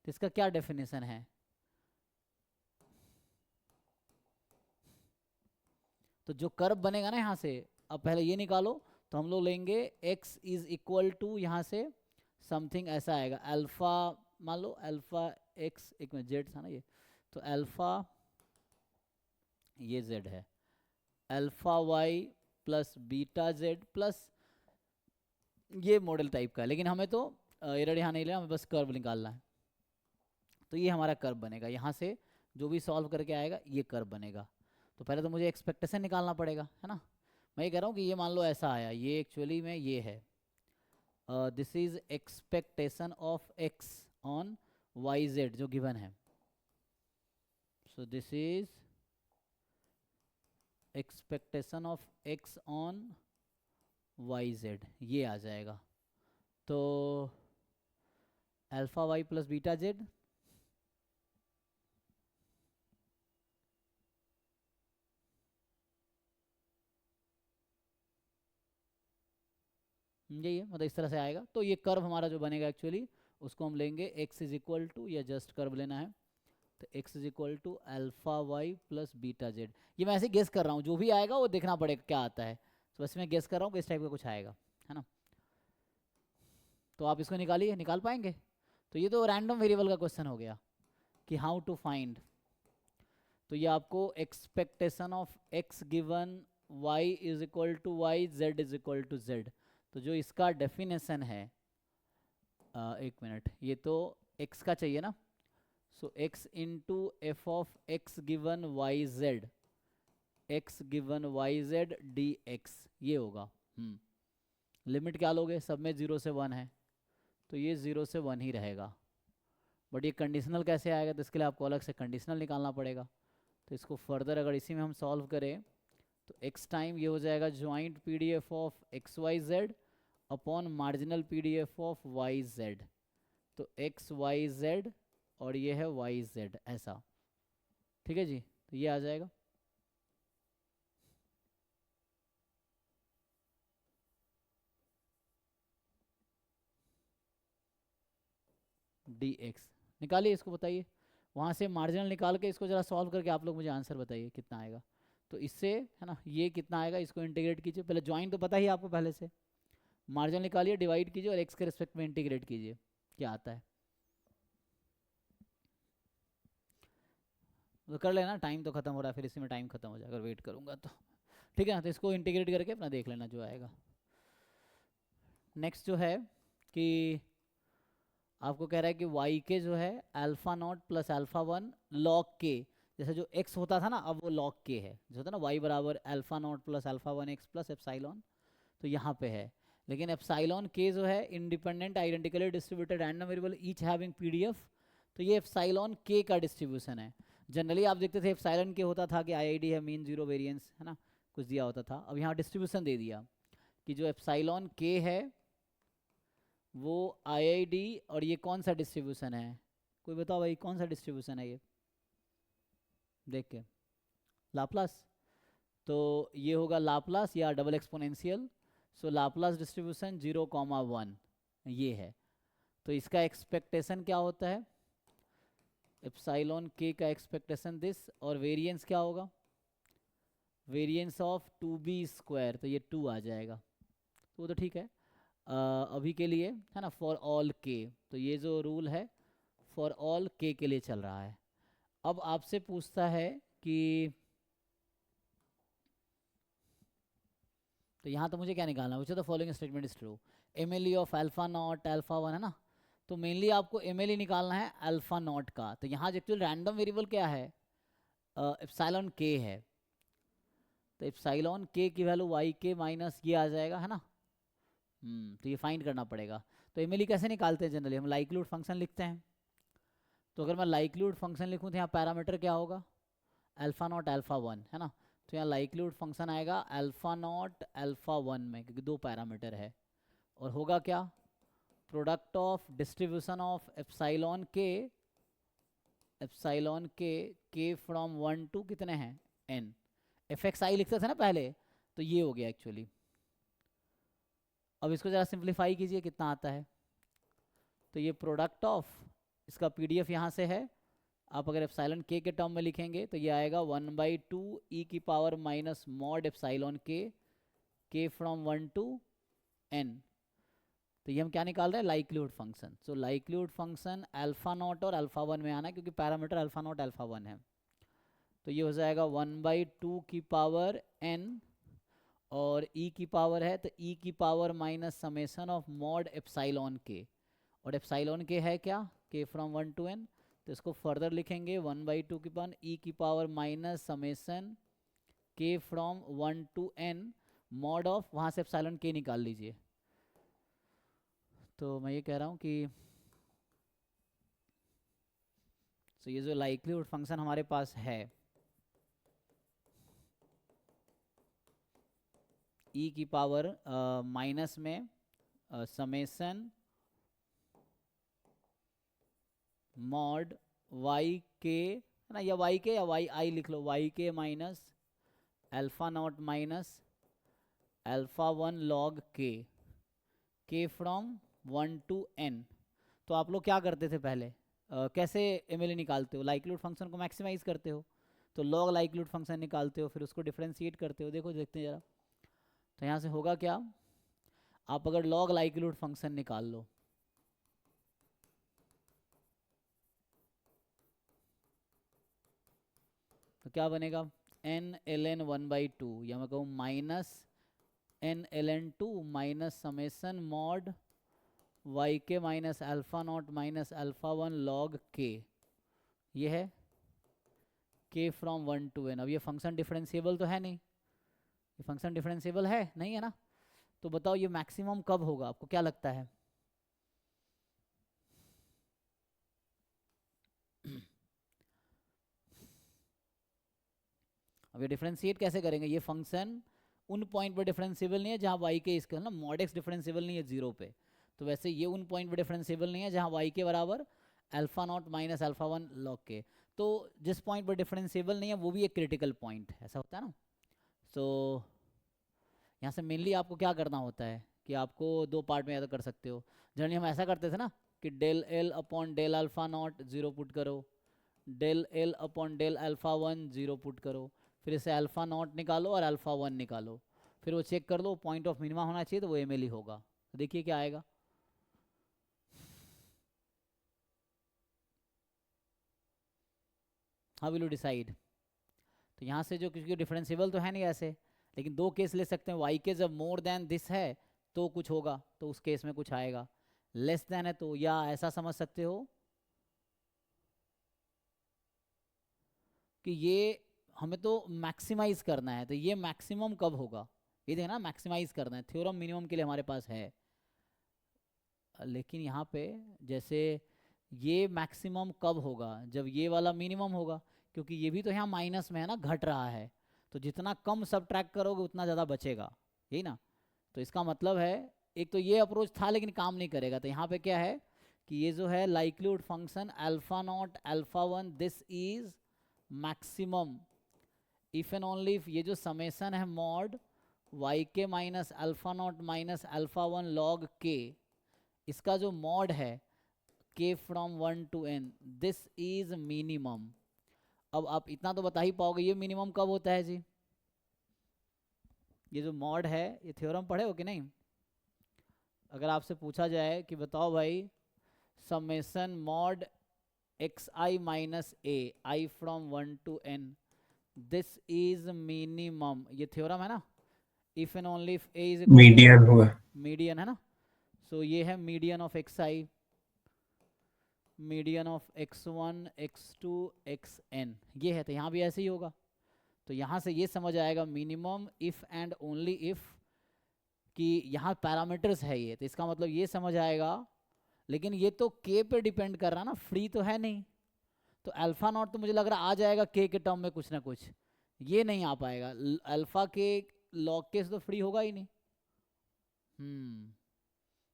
तो इसका क्या डेफिनेशन है? तो जो कर्व बनेगा ना यहाँ से, अब पहले ये निकालो, तो हम लोग लेंगे x इज इक्वल टू यहाँ से समथिंग ऐसा आएगा, अल्फा, मान लो अल्फा x, एक में जेड था ना ये, तो अल्फा ये z है, alpha y plus beta z plus ये मॉडल टाइप का है, लेकिन हमें तो एरर यहाँ नहीं लेना, हमें बस कर्व निकालना है। तो ये हमारा कर्व बनेगा, यहाँ से जो भी सॉल्व करके आएगा ये कर्व बनेगा। तो पहले तो मुझे एक्सपेक्टेशन निकालना पड़ेगा, है ना। मैं ये कह रहा हूँ कि ये मान लो ऐसा आया, ये एक्चुअली में ये है, this is expectation of x on y z जो गिवन है। So this is expectation of x on y z, ये आ जाएगा। तो alpha y plus beta z, यही है, मतलब इस तरह से आएगा। तो ये कर्व हमारा जो बनेगा एक्चुअली उसको हम लेंगे x इज इक्वल टू, या जस्ट कर्व लेना है, तो x is equal to alpha y plus beta z. ये मैं ऐसे गेस कर रहा हूँ, जो भी आएगा वो देखना पड़ेगा क्या आता है। तो वैसे मैं गेस कर रहा हूँ कि इस टाइप का कुछ आएगा, है ना। तो आप इसको निकालिए, निकाल पाएंगे? तो ये तो रैंडम वेरिएबल का क्वेश्चन हो गया कि हाउ टू फाइंड। तो ये आपको expectation of x given y is equal to y, z is equal to z, तो जो इसका डेफिनेशन है, एक मिनट, ये तो x का चाहिए ना। So x into f of x given y z, x given y z d x, ये होगा। लिमिट क्या लोगे? सब में 0 से 1 है, तो ये 0 से 1 ही रहेगा। बट ये कंडीशनल कैसे आएगा? तो इसके लिए आपको अलग से कंडीशनल निकालना पड़ेगा। तो इसको फर्दर अगर इसी में हम सॉल्व करें तो x टाइम ये हो जाएगा joint PDF of x y z upon marginal PDF of y z. तो एक्स वाई जेड और ये है वाई जेड, ऐसा, ठीक है जी। तो ये आ जाएगा डी एक्स। निकालिए इसको, बताइए वहाँ से मार्जिनल निकाल के इसको जरा सॉल्व करके आप लोग मुझे आंसर बताइए कितना आएगा। तो इससे, है ना, ये कितना आएगा, इसको इंटीग्रेट कीजिए, पहले ज्वाइंट तो पता ही आपको पहले से, मार्जिनल निकालिए, डिवाइड कीजिए और एक्स के रिस्पेक्ट में इंटीग्रेट कीजिए, क्या आता है। तो कर लेना, टाइम तो खत्म हो रहा है, फिर इसी में टाइम खत्म हो जाएगा अगर वेट करूँगा तो, ठीक है ना। तो इसको इंटीग्रेट करके अपना देख लेना जो आएगा। नेक्स्ट जो है कि आपको कह रहा है कि वाई के जो है alpha not plus alpha one log के, जैसे जो एक्स होता था ना अब वो लॉग के है, जो होता है ना वाई बराबर alpha not plus alpha one x plus epsilon, तो यहाँ पे है। लेकिन एप्साइलॉन के जो है independent identically distributed random variable each having PDF, तो ये एप्साइलॉन के का डिस्ट्रीब्यूशन है। जनरली आप देखते थे एप्साइलॉन के होता था कि आईआईडी है, मीन जीरो वेरिएंस, है ना, कुछ दिया होता था। अब यहाँ डिस्ट्रीब्यूशन दे दिया कि जो एप्साइलॉन के है वो आईआईडी, और ये कौन सा डिस्ट्रीब्यूशन है, कोई बताओ भाई कौन सा डिस्ट्रीब्यूशन है ये, देख के, लाप्लास। तो ये होगा लाप्लास या डबल एक्सपोनेंशियल। सो लाप्लास डिस्ट्रीब्यूशन 0,1 ये है। तो इसका एक्सपेक्टेशन क्या होता है, एप्सिलॉन के का एक्सपेक्टेशन दिस, और वेरिएंस क्या होगा, वेरिएंस ऑफ 2b², तो ये 2 आ जाएगा। तो वो तो ठीक है अभी के लिए, है ना, फॉर ऑल के। तो ये जो रूल है फॉर ऑल के लिए चल रहा है। अब आपसे पूछता है कि तो यहाँ तो मुझे क्या निकालना है, which of the following statement is true, M L E of alpha naught alpha one, है ना। तो मेनली आपको एम एल ई निकालना है अल्फा नॉट का। तो यहाँ एक्चुअल रैंडम वेरिएबल क्या है, एप्सिलॉन के है। तो एप्सिलॉन के की वैल्यू वाई के माइनस ये आ जाएगा, है ना। तो ये फाइंड करना पड़ेगा। तो एम एल ई कैसे निकालते हैं, जनरली हम लाइक्लीहुड फंक्शन लिखते हैं। तो अगर मैं लाइक्लीहुड फंक्शन लिखूँ तो यहाँ पैरामीटर क्या होगा, अल्फा नॉट अल्फा वन, है ना। तो यहाँ लाइक्लीहुड फंक्शन आएगा अल्फा नॉट अल्फा वन में, क्योंकि 2 पैरामीटर है। और होगा क्या, product of distribution of epsilon के फ्रॉम 1 टू कितने हैं n, एफ एक्स आई लिखते थे ना पहले, तो ये हो गया एक्चुअली। अब इसको जरा सिंप्लीफाई कीजिए, कितना आता है। तो ये प्रोडक्ट ऑफ, इसका पीडीएफ यहाँ से है, आप अगर एप्सिलॉन के टर्म में लिखेंगे तो ये आएगा 1/2 ई की पावर माइनस मॉड एप्सिलॉन के फ्रॉम 1 टू n। तो ये हम क्या निकाल रहे हैं, likelihood function. So likelihood function alpha not और अल्फा वन में आना है, क्योंकि parameter alpha naught alpha one है। तो ये हो जाएगा 1/2 की पावर n, और e की पावर है तो e की power minus summation of mod epsilon के, और एप्सिलॉन के है क्या, के फ्रॉम 1 टू n। तो इसको फर्दर लिखेंगे 1/2 की पावर e की power minus summation k from 1 to n mod of, वहाँ से एप्सिलॉन के निकाल लीजिए। तो मैं ये कह रहा हूँ कि तो ये जो लाइक्लीहुड फंक्शन हमारे पास है, e की पावर माइनस में समेसन मॉड वाई के, है ना, या वाई के या वाई आई लिख लो, वाई के minus alpha naught minus alpha one log के फ्रॉम 1 टू n। तो आप लोग क्या करते थे पहले, कैसे एम एल ए निकालते हो, लाइक्लीहुड फंक्शन को मैक्सिमाइज करते हो, तो लॉग लाइक्लीहुड फंक्शन निकालते हो, फिर उसको डिफरेंशिएट करते हो। देखो देखते हैं जरा, तो यहाँ से होगा क्या, आप अगर लॉग लाइक्लीहुड फंक्शन निकाल लो तो क्या बनेगा, n ln 1/2, या मैं कहूँ minus n ln 2 minus summation mod Y के minus alpha naught minus alpha one log के, ये है k फ्रॉम 1 टू n। अब ये फंक्शन डिफरेंशिएबल तो है नहीं, ये फंक्शन डिफरेंशिएबल है नहीं, है ना। तो बताओ ये मैक्सिमम कब होगा, आपको क्या लगता है। अब ये डिफरेंशिएट कैसे करेंगे, ये फंक्शन उन पॉइंट पर डिफरेंशिएबल नहीं है जहाँ वाई के इसका ना मॉड एक्स डिफरेंशिएबल नहीं है 0 पे। तो वैसे ये उन पॉइंट पर डिफरेंशिएबल नहीं है जहाँ वाई के बराबर alpha naught minus alpha one log के। तो जिस पॉइंट पर डिफरेंशिएबल नहीं है वो भी एक क्रिटिकल पॉइंट है, ऐसा होता है ना। तो यहाँ से मेनली आपको क्या करना होता है कि आपको 2 पार्ट में याद कर सकते हो। जनरली हम ऐसा करते थे ना कि del L upon del alpha naught 0 put करो, del L upon del alpha one 0 put करो, फिर इसे अल्फा नॉट निकालो और अल्फा वन निकालो, फिर वो चेक कर लो पॉइंट ऑफ मिनिमा होना चाहिए, तो वो एम एल ही होगा। तो देखिए क्या आएगा, हाउ विल यू डिसाइड। तो यहाँ से जो, क्योंकि डिफरेंशिएबल तो है नहीं ऐसे, लेकिन 2 केस ले सकते हैं, वाई के जब मोर देन दिस है तो कुछ होगा, तो उस केस में कुछ आएगा, लेस देन है तो, या ऐसा समझ सकते हो कि ये हमें तो मैक्सिमाइज करना है, तो ये मैक्सिमम कब होगा, ये देखना मैक्सिमाइज करना है, थ्योरम मिनिमम के लिए हमारे पास है। लेकिन यहाँ पे जैसे ये मैक्सिमम कब होगा, जब ये वाला मिनिमम होगा, क्योंकि ये भी तो यहाँ माइनस में है ना, घट रहा है, तो जितना कम सब्ट्रैक्ट करोगे उतना ज़्यादा बचेगा, यही ना। तो इसका मतलब है एक तो ये अप्रोच था लेकिन काम नहीं करेगा। तो यहाँ पे क्या है कि ये जो है likelihood function alpha naught alpha one, this is maximum if and only if ये जो समेसन है मॉड वाई के minus alpha naught minus alpha one log के, इसका जो मॉड है के from 1 to n, this is minimum. अब आप इतना तो बता ही पाओगे ये मिनिमम कब होता है जी? ये जो मॉड है ये थ्योरम पढ़े हो कि नहीं? अगर आपसे पूछा जाए कि बताओ भाई summation mod x I minus A I from 1 to n, this is minimum, ये थ्योरम है ना, if and only if A is equal median हुआ। मीडियन है ना। सो ये है median of x I, median of x1 x2 xn, ये है। तो यहाँ भी ऐसे ही होगा। तो यहाँ से ये समझ आएगा minimum if and only if कि यहाँ पैरामीटर्स है ये, तो इसका मतलब ये समझ आएगा। लेकिन ये तो k पे डिपेंड कर रहा ना, फ्री तो है नहीं। तो अल्फा नॉट तो मुझे लग रहा आ जाएगा k के टर्म में कुछ ना कुछ, ये नहीं आ पाएगा। अल्फा के लॉग के से तो फ्री होगा ही नहीं।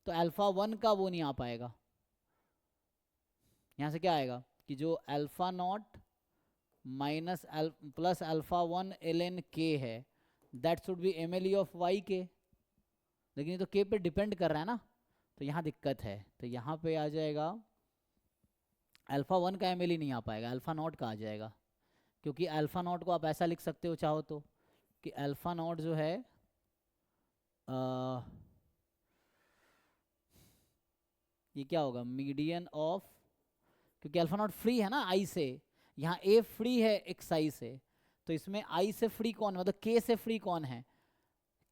तो अल्फा वन का वो नहीं आ पाएगा। यहाँ से क्या आएगा कि जो alpha naught minus plus alpha one l n के है, that should be M L E of y के। लेकिन ये तो के पे डिपेंड कर रहा है ना, तो यहाँ दिक्कत है। तो यहाँ पे आ जाएगा अल्फा वन का एम एल ई नहीं आ पाएगा, अल्फा नॉट का आ जाएगा। क्योंकि अल्फा नॉट को आप ऐसा लिख सकते हो चाहो तो कि अल्फा नॉट जो है ये क्या होगा मीडियन ऑफ, क्योंकि अल्फा नॉट फ्री है ना आई से, यहाँ ए फ्री है एक्स आई से, तो इसमें आई से फ्री कौन, मतलब के से फ्री कौन है?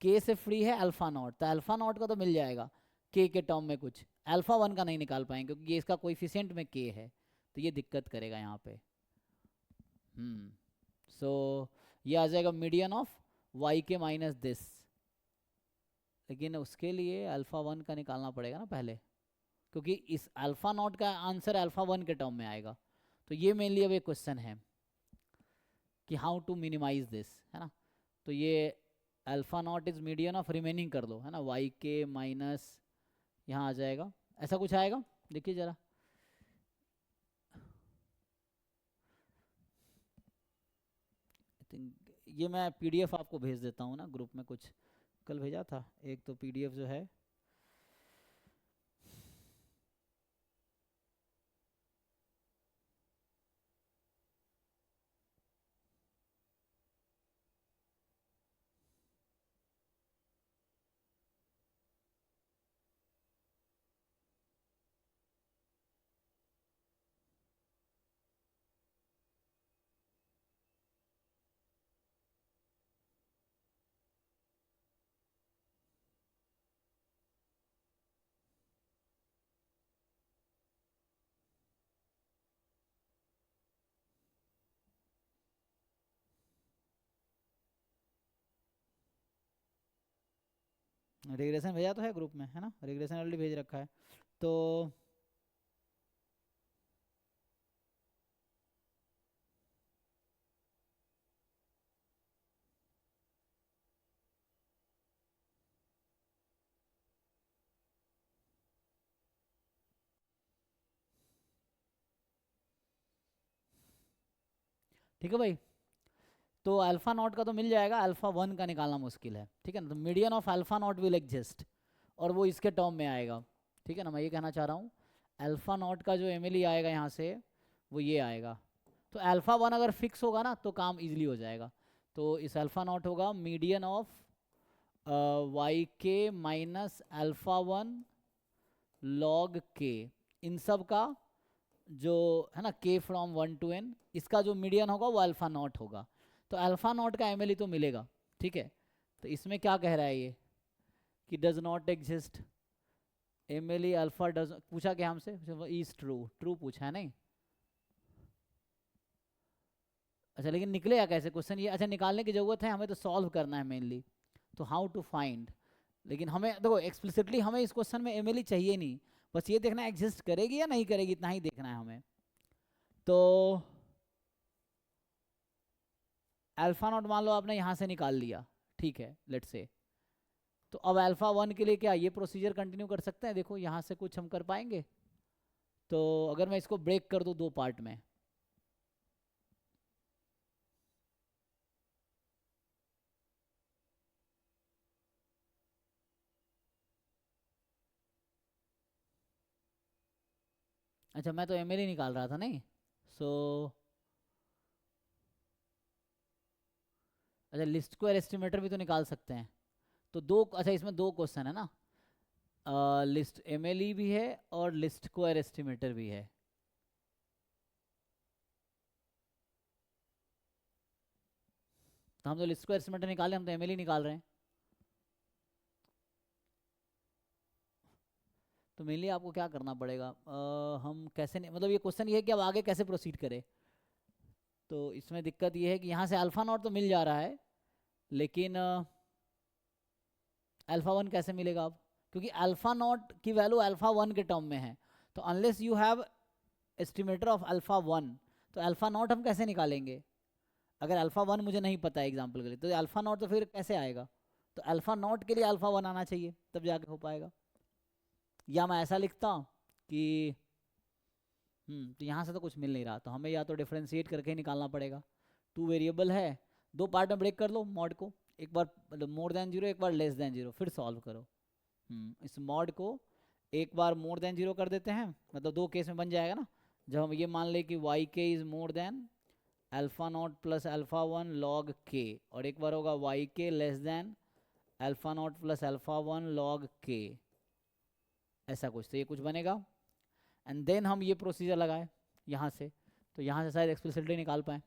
के से फ्री है अल्फा नॉट, तो अल्फा नॉट का तो मिल जाएगा के टर्म में कुछ, अल्फा वन का नहीं निकाल पाएंगे क्योंकि ये इसका कोएफिशिएंट में के है, तो ये दिक्कत करेगा यहाँ पे। सो ये आ जाएगा मीडियन ऑफ वाई के माइनस दिस। लेकिन उसके लिए अल्फा वन का निकालना पड़ेगा ना पहले, क्योंकि इस अल्फा नॉट का आंसर अल्फा वन के टर्म में आएगा। तो ये मेनली अब एक क्वेश्चन है कि हाउ टू मिनिमाइज दिस, है ना। तो ये alpha not is median of remaining कर दो, है ना, वाई के माइनस यहाँ आ जाएगा, ऐसा कुछ आएगा। देखिए जरा ये मैं पीडीएफ आपको भेज देता हूँ ना ग्रुप में, कुछ कल भेजा था एक तो पीडीएफ जो है। रिग्रेशन भेजा तो है ग्रुप में, है ना, रिग्रेशन ऑलरेडी भेज रखा है। तो ठीक है भाई, तो अल्फा नॉट का तो मिल जाएगा, अल्फा वन का निकालना मुश्किल है, ठीक है ना। तो median of alpha not will exist और वो इसके टर्म में आएगा, ठीक है ना। मैं ये कहना चाह रहा हूँ अल्फा नॉट का जो एम आएगा यहाँ से वो ये आएगा। तो अल्फा वन अगर फिक्स होगा ना तो काम इजीली हो जाएगा। तो इस अल्फा नॉट होगा मीडियन ऑफ वाई के माइनस अल्फा वन लॉग के, इन सब का जो है ना के फ्रॉम 1 to n, इसका जो मीडियन होगा वो अल्फा नॉट होगा। तो अल्फा नॉट का एम तो मिलेगा, ठीक है। तो इसमें क्या कह रहा है ये कि does not exist M alpha does, पूछा क्या हमसे, इज ट्रू, ट्रू पूछा है नहीं। अच्छा लेकिन निकलेगा कैसे क्वेश्चन ये, अच्छा निकालने की जरूरत है हमें, तो सॉल्व करना है मेनली। तो हाउ टू फाइंड, लेकिन हमें देखो एक्सप्लिसिटली हमें इस क्वेश्चन में एम चाहिए नहीं, बस ये देखना एग्जिस्ट करेगी या नहीं करेगी, इतना ही देखना है हमें। तो अल्फा नॉट मान लो आपने यहाँ से निकाल लिया, ठीक है लेट्स से। तो अब अल्फा वन के लिए क्या ये प्रोसीजर कंटिन्यू कर सकते हैं, देखो यहाँ से कुछ हम कर पाएंगे। तो अगर मैं इसको ब्रेक कर दूँ दो पार्ट में, अच्छा मैं तो एमएल ही निकाल रहा था नहीं। सो अच्छा लिस्ट स्क्वायर एस्टिमेटर भी तो निकाल सकते हैं। तो दो, अच्छा इसमें दो क्वेश्चन है ना, लिस्ट एमएलई भी है और लिस्ट स्क्वायर एस्टिमेटर भी है। तो हम तो लिस्ट स्क्वायर एस्टिमेटर निकाले, हम तो एमएलई निकाल रहे हैं। तो मेनली आपको क्या करना पड़ेगा, हम कैसे मतलब ये क्वेश्चन ये है कि अब आगे कैसे प्रोसीड करें। तो इसमें दिक्कत ये है कि यहाँ से अल्फा नॉट तो मिल जा रहा है, लेकिन अल्फा वन कैसे मिलेगा अब, क्योंकि अल्फा नॉट की वैल्यू अल्फा वन के टर्म में है। तो unless you have estimator of alpha one, तो अल्फा नॉट हम कैसे निकालेंगे। अगर अल्फा वन मुझे नहीं पता है एग्जाम्पल के लिए, तो अल्फा नॉट तो फिर कैसे आएगा। तो अल्फा नॉट के लिए अल्फा वन आना चाहिए, तब जाके हो पाएगा। या मैं ऐसा लिखता कि तो यहाँ से तो कुछ मिल नहीं रहा, तो हमें या तो डिफ्रेंशिएट करके ही निकालना पड़ेगा। टू वेरिएबल है, दो पार्ट में ब्रेक कर लो मॉड को, एक बार मतलब मोर देन जीरो, एक बार लेस देन जीरो, फिर सॉल्व करो। इस मॉड को एक बार मोर देन जीरो कर देते हैं, मतलब दो केस में बन जाएगा ना। जब हम ये मान ले कि वाई के is more than alpha not plus alpha one log के, और एक बार होगा वाई के less than alpha not plus alpha one log के, ऐसा कुछ, तो ये कुछ बनेगा। एंड देन हम ये प्रोसीजर लगाए यहाँ से, तो यहाँ से शायद एक्सप्लिसिटली निकाल पाए।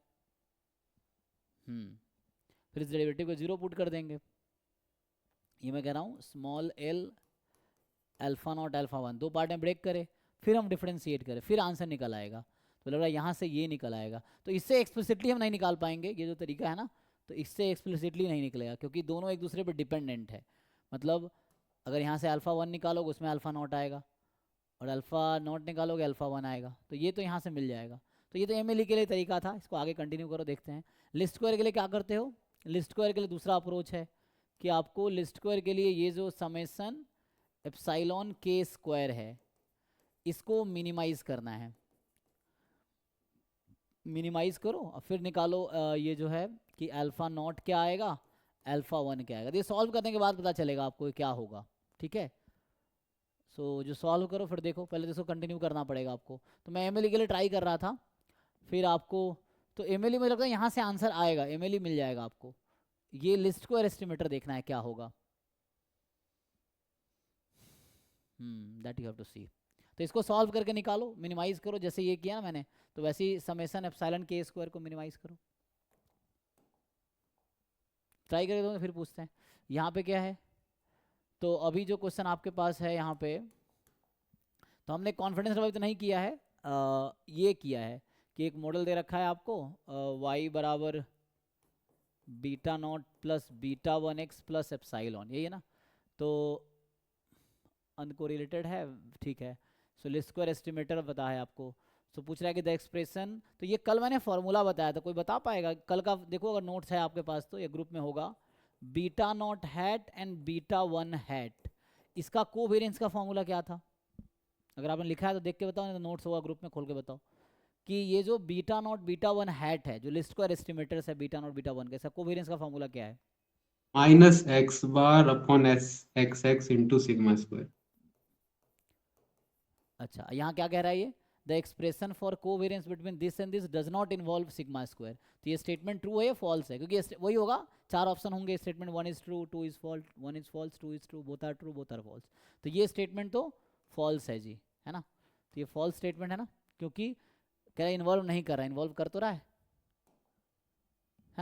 फिर इस डेरिवेटिव को जीरो पुट कर देंगे। ये मैं कह रहा हूँ small L alpha naught alpha one, दो पार्ट में ब्रेक करे, फिर हम डिफ्रेंशिएट करें, फिर आंसर निकल आएगा। तो लग रहा है यहाँ से ये निकल आएगा। तो इससे एक्सप्लिसिटली हम नहीं निकाल पाएंगे, ये जो तरीका है ना, तो इससे एक्सप्लिसिटली नहीं निकलेगा, क्योंकि दोनों एक दूसरे पर डिपेंडेंट है। मतलब अगर यहाँ से अल्फा वन निकालोगे उसमें अल्फा नॉट आएगा, और अल्फा नॉट निकालोगे अल्फा वन आएगा, तो ये तो यहाँ से मिल जाएगा। तो ये तो एमएलई के लिए तरीका था, इसको आगे कंटिन्यू करो, देखते हैं। लिस्ट स्क्वायर के लिए क्या करते हो, लिस्ट स्क्वायर के लिए दूसरा अप्रोच है कि आपको लिस्ट स्क्वायर के लिए ये जो समेसन एप्सिलॉन के स्क्वायर है, इसको मिनिमाइज करना है। मिनिमाइज करो और फिर निकालो ये जो है कि अल्फा नॉट क्या आएगा, अल्फा वन क्या आएगा। तो ये सॉल्व करने के बाद पता चलेगा आपको क्या होगा, ठीक है। सो जो सॉल्व करो फिर देखो, पहले तो इसको कंटिन्यू करना पड़ेगा आपको। तो मैं एमएलई के लिए ट्राई कर रहा था, फिर आपको तो एमएलई मुझे लगता है यहाँ से आंसर आएगा, एमएलई मिल जाएगा आपको। ये लिस्ट स्क्वायर एस्टिमेटर देखना है क्या होगा, दैट यू हैव टू सी। तो इसको सॉल्व करके निकालो, मिनिमाइज करो, जैसे ये किया ना मैंने, तो वैसे ही समेसन एप्सिलॉन के स्क्वायर को मिनिमाइज करो। ट्राई करके दो फिर पूछते हैं यहाँ पे क्या है। तो अभी जो क्वेश्चन आपके पास है यहाँ पे, तो हमने कॉन्फिडेंस लेवल तो नहीं किया है, ये किया है कि एक मॉडल दे रखा है आपको, y बराबर beta naught plus beta one x plus epsilon, यही है ना। तो अनकोरिलेटेड है, ठीक है। सो लिस्ट स्क्वायर एस्टिमेटर बता है आपको। सो पूछ रहा है कि द एक्सप्रेशन, तो ये कल मैंने फॉर्मूला बताया था, कोई बता पाएगा कल का, देखो अगर नोट्स है आपके पास तो ये ग्रुप में होगा। Beta not hat and beta one hat, इसका कोवेरिएंस का फॉर्मूला क्या था। अगर आपने लिखा है तो देख के बताओ, नहीं तो नोट्स होगा ग्रुप में, खोल के बताओ कि ये जो beta not beta one hat है, जो लिस्ट स्क्वायर एस्टिमेटर्स है बीटा नॉट बीटा वन का, इसका कोवेरिएंस का फॉर्मूला क्या है। Minus X bar upon S x x into sigma square. अच्छा यहाँ क्या कह रहा है ये, the expression for covariance between this and this does not involve sigma square. तो ये स्टेटमेंट ट्रू है या फॉल्स है, क्योंकि वही होगा, चार ऑप्शन होंगे statement, one is true, two is false, one is false, two is true, both are true, both are false. तो ये स्टेटमेंट तो फॉल्स है जी, है ना। तो ये फॉल्स स्टेटमेंट है ना, क्योंकि कह रहा है इन्वॉल्व नहीं कर रहा है, इन्वॉल्व कर तो रहा है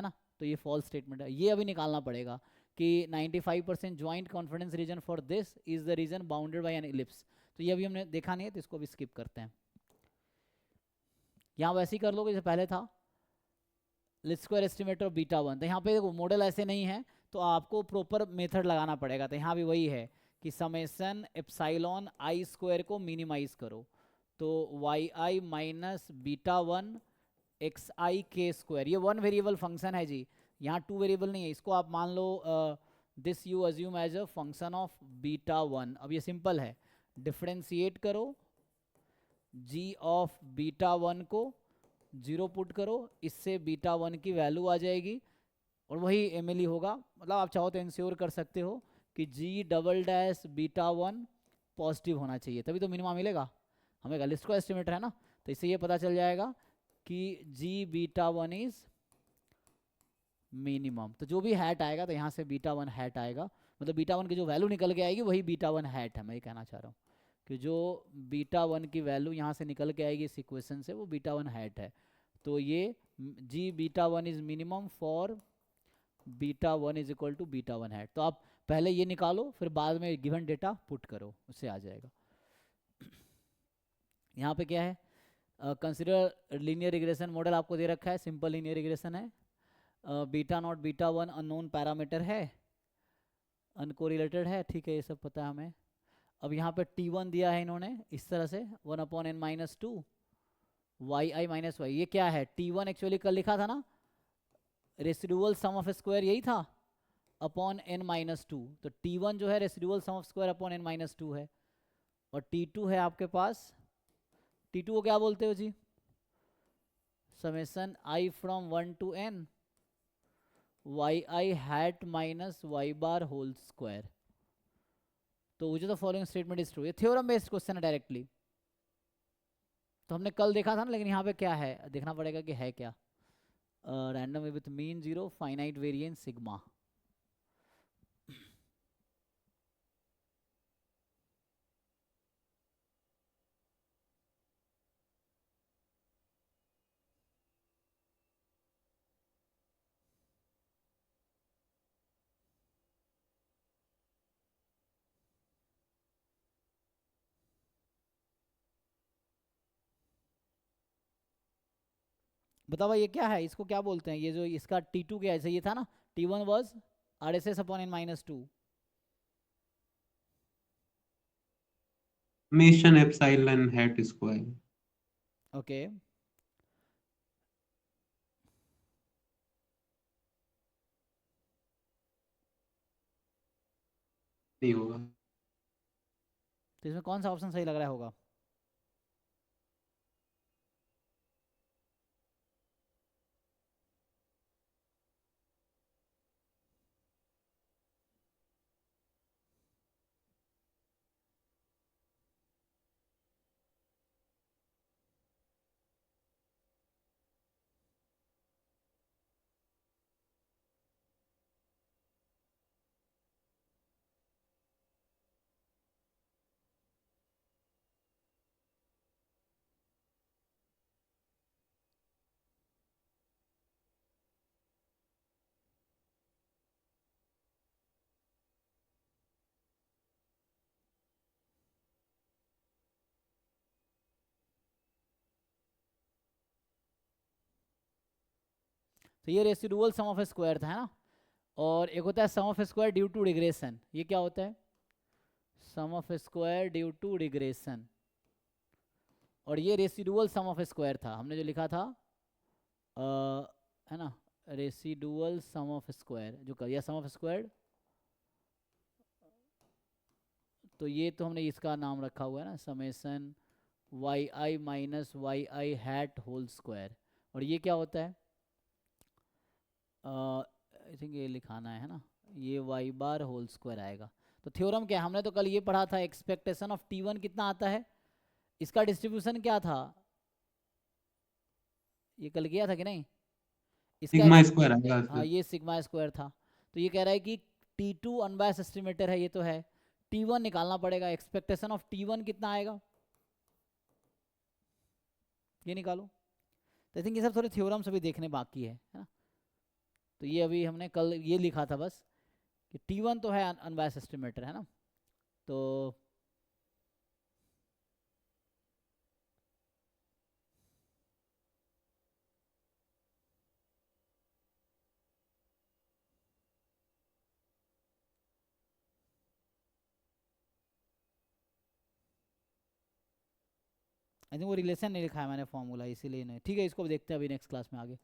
ना। तो ये फॉल्स स्टेटमेंट है, ये अभी निकालना पड़ेगा कि 95% joint confidence region for this is the region bounded by an ellipse. तो ये अभी हमने देखा नहीं है, तो इसको भी स्किप करते हैं। यहाँ वैसे ही कर लोगे जैसे पहले था, list square estimator beta one. तो यहाँ पे देखो मॉडल ऐसे नहीं है, तो आपको प्रॉपर मेथड लगाना पड़ेगा। तो यहाँ भी वही है कि समेसन एप्सिलॉन आई स्क्वायर को मिनिमाइज करो, तो Y I minus beta one x आई के स्क्वायर, ये वन वेरिएबल फंक्शन है जी, यहाँ टू वेरिएबल नहीं है। इसको आप मान लो this you assume as a function of beta one. अब ये सिंपल है, डिफ्रेंशिएट करो, g ऑफ बीटा वन को जीरो पुट करो, इससे बीटा वन की वैल्यू आ जाएगी, और वही एमएलई होगा। मतलब आप चाहो तो इंश्योर कर सकते हो कि g double dash beta one positive होना चाहिए, तभी तो मिनिमा मिलेगा। हमें लिस्ट को एस्टिमेटर है ना, तो इससे ये पता चल जाएगा कि जी बीटा वन इज मिनिमम। तो जो भी हैट आएगा तो यहाँ से बीटा वन हैट आएगा, मतलब बीटा वन की जो वैल्यू निकल के आएगी वही बीटा वन हैट है। मैं ये कहना चाह रहा हूँ कि जो बीटा वन की वैल्यू यहाँ से निकल के आएगी इस इक्वेशन से वो बीटा वन हैट है। तो ये जी beta one is minimum for beta one is equal to beta one hat. तो आप पहले ये निकालो, फिर बाद में गिवन डेटा पुट करो, उससे आ जाएगा। यहाँ पे क्या है, कंसिडर लीनियर रिग्रेशन मॉडल आपको दे रखा है, सिंपल लीनियर रिग्रेशन है। Beta not beta one unknown parameter है, अनकोरिलेटेड है, ठीक है, ये सब पता है हमें। अब यहाँ पे T1 दिया है इन्होंने इस तरह से 1/n-2 yi माइनस वाई। ये क्या है, T1 एक्चुअली कल लिखा था ना, रेसिडुअल सम ऑफ स्क्वायर यही था अपॉन n-2। तो T1 जो है residual sum of square upon n-2 है, और T2 है आपके पास, T2 को क्या बोलते हो जी, summation i from 1 to n yi hat minus y bar whole square. तो which of the following statement is true. ये थ्योरम बेस्ड क्वेश्चन है डायरेक्टली, तो हमने कल देखा था ना, लेकिन यहाँ पे क्या है देखना पड़ेगा कि है क्या। Random with mean 0 finite variance sigma. बताओ ये क्या है, इसको क्या बोलते हैं, ये जो इसका T2 क्या है, ये था ना T1 was RSS upon n-2। Summation epsilon hat square. Okay, नहीं होगा। तो इसमें कौन सा ऑप्शन सही लग रहा होगा। तो ये रेसिडुअल सम ऑफ स्क्वायर था, है ना, और एक होता है sum of square due to regression. ये क्या होता है, sum of square due to regression, और ये रेसिडुअल सम ऑफ स्क्वायर था, हमने जो लिखा था है ना, रेसिडुअल सम ऑफ स्क्वायर जो कर या सम ऑफ स्क्वायर। तो ये तो हमने इसका नाम रखा हुआ है ना, summation Y I minus Y I hat whole square. और ये क्या होता है, आई थिंक ये लिखाना है ना, ये वाई बार होल स्क्वायर आएगा। तो थ्योरम क्या है, हमने तो कल ये पढ़ा था, एक्सपेक्टेशन ऑफ T1 कितना आता है, इसका डिस्ट्रीब्यूशन क्या था, ये कल किया था कि नहीं, इसका सिग्मा स्क्वायर आएगा हाँ इसमें। ये सिग्मा स्क्वायर था। तो ये कह रहा है कि T2 अनबायस एस्टिमेटर है, ये तो है, T1 निकालना पड़ेगा, एक्सपेक्टेशन ऑफ T1 कितना आएगा, ये निकालो। तो आई थिंक ये सब थोड़े थ्योरम्स अभी देखने बाकी है ना। तो ये अभी हमने कल ये लिखा था बस कि T1 तो है अनबायस एस्टिमेटर, है ना। तो आई थिंक वो रिलेशन नहीं लिखा है मैंने फॉर्मूला, इसीलिए नहीं, ठीक है, इसको देखते हैं अभी नेक्स्ट क्लास में आगे।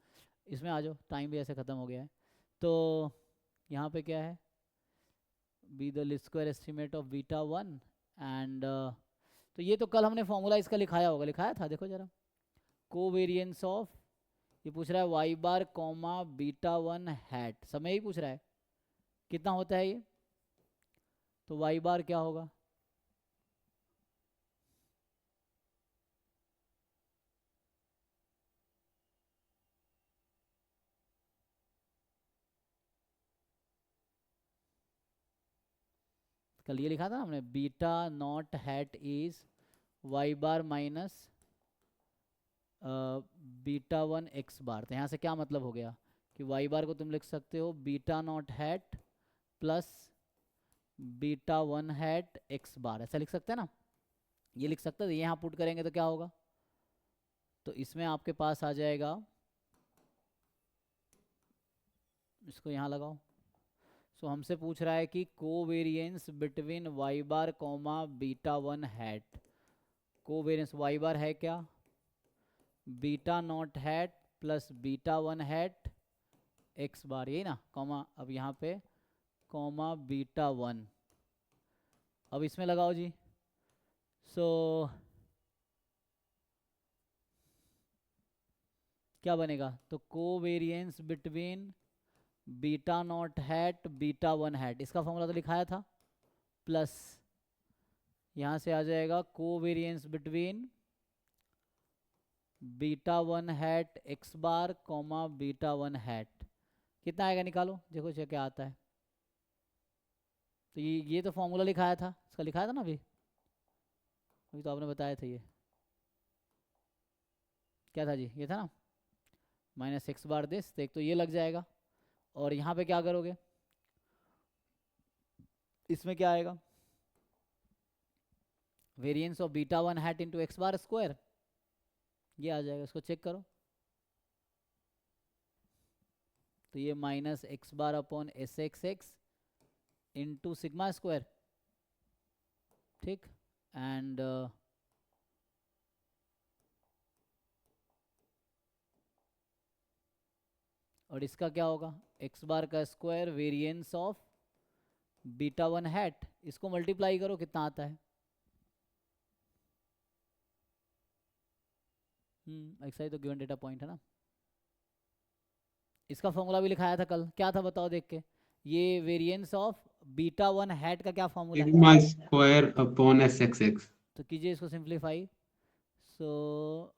इसमें आ जाओ, टाइम भी ऐसे ख़त्म हो गया है। तो यहाँ पे क्या है, be the least square estimate of beta one and, तो ये तो कल हमने फॉर्मूला इसका लिखाया होगा, लिखाया था, देखो जरा, कोवेरिएंस ऑफ, ये पूछ रहा है Y bar comma beta one hat, समय ही पूछ रहा है कितना होता है ये, तो वाई बार क्या होगा, कल ये लिखा था ना हमने, beta not hat is Y bar minus beta one X bar. तो यहाँ से क्या मतलब हो गया कि वाई बार को तुम लिख सकते हो beta not hat plus beta one hat X bar, ऐसा लिख सकते हैं ना, ये लिख सकते हैं। ये यहाँ पुट करेंगे तो क्या होगा, तो इसमें आपके पास आ जाएगा, इसको यहाँ लगाओ। सो हमसे पूछ रहा है कि covariance between Y bar comma beta one hat, covariance Y bar है क्या, beta not hat plus beta one hat X bar, यही ना, कॉमा अब यहाँ पे कॉमा बीटा वन, अब इसमें लगाओ जी। सो क्या बनेगा, तो covariance between beta not hat beta one hat, इसका फॉर्मूला तो लिखाया था, प्लस यहाँ से आ जाएगा covariance between beta one hat X bar comma beta one hat, कितना आएगा निकालो, देखो चेक क्या आता है। तो ये तो फॉर्मूला लिखाया था, इसका लिखाया था ना अभी तो आपने बताया था, ये क्या था जी, ये था ना माइनस एक्स बार दिस, तो एक तो ये लग जाएगा, और यहाँ पे क्या करोगे, इसमें क्या आएगा, variance of beta one hat into x bar square, ये आ जाएगा, इसको चेक करो। तो ये minus X bar upon S x x into sigma square, ठीक, एंड और इसका क्या होगा, एक्स बार का square variance of beta one hat, इसको मल्टीप्लाई करो कितना आता है, एक्स तो गिवन डेटा पॉइंट है ना। इसका फॉर्मूला भी लिखाया था कल, क्या था बताओ देख के, ये variance of beta one hat का क्या फॉर्मूला है, sigma square upon S x X. तो कीजिए इसको सिंप्लीफाई। सो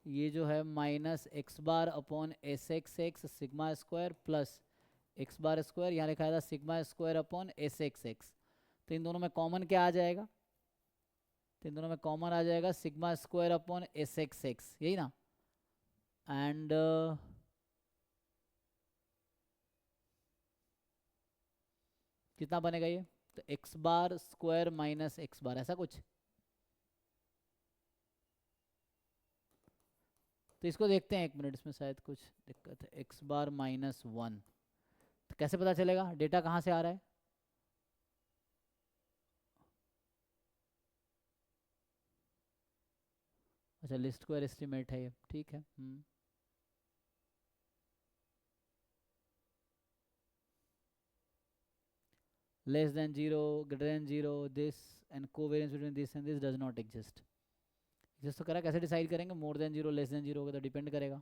ये जो है minus X bar upon S x X sigma square plus X bar square, यहाँ लिखा था sigma square upon S x X, तो इन दोनों में कॉमन क्या आ जाएगा, तो इन दोनों में कॉमन आ जाएगा sigma square upon S x x, यही ना, एंड कितना बनेगा ये, तो x bar square minus X bar, ऐसा कुछ। तो इसको देखते हैं एक मिनट, इसमें शायद कुछ दिक्कत है, एक्स बार माइनस वन, तो कैसे पता चलेगा, डेटा कहाँ से आ रहा है, अच्छा लिस्ट स्क्वायर एस्टिमेट है ये, ठीक है। Less than zero, greater than zero, this and covariance between this and this does not exist, exist तो करा, कैसे डिसाइड करेंगे, more than zero less than zero होगा तो डिपेंड करेगा।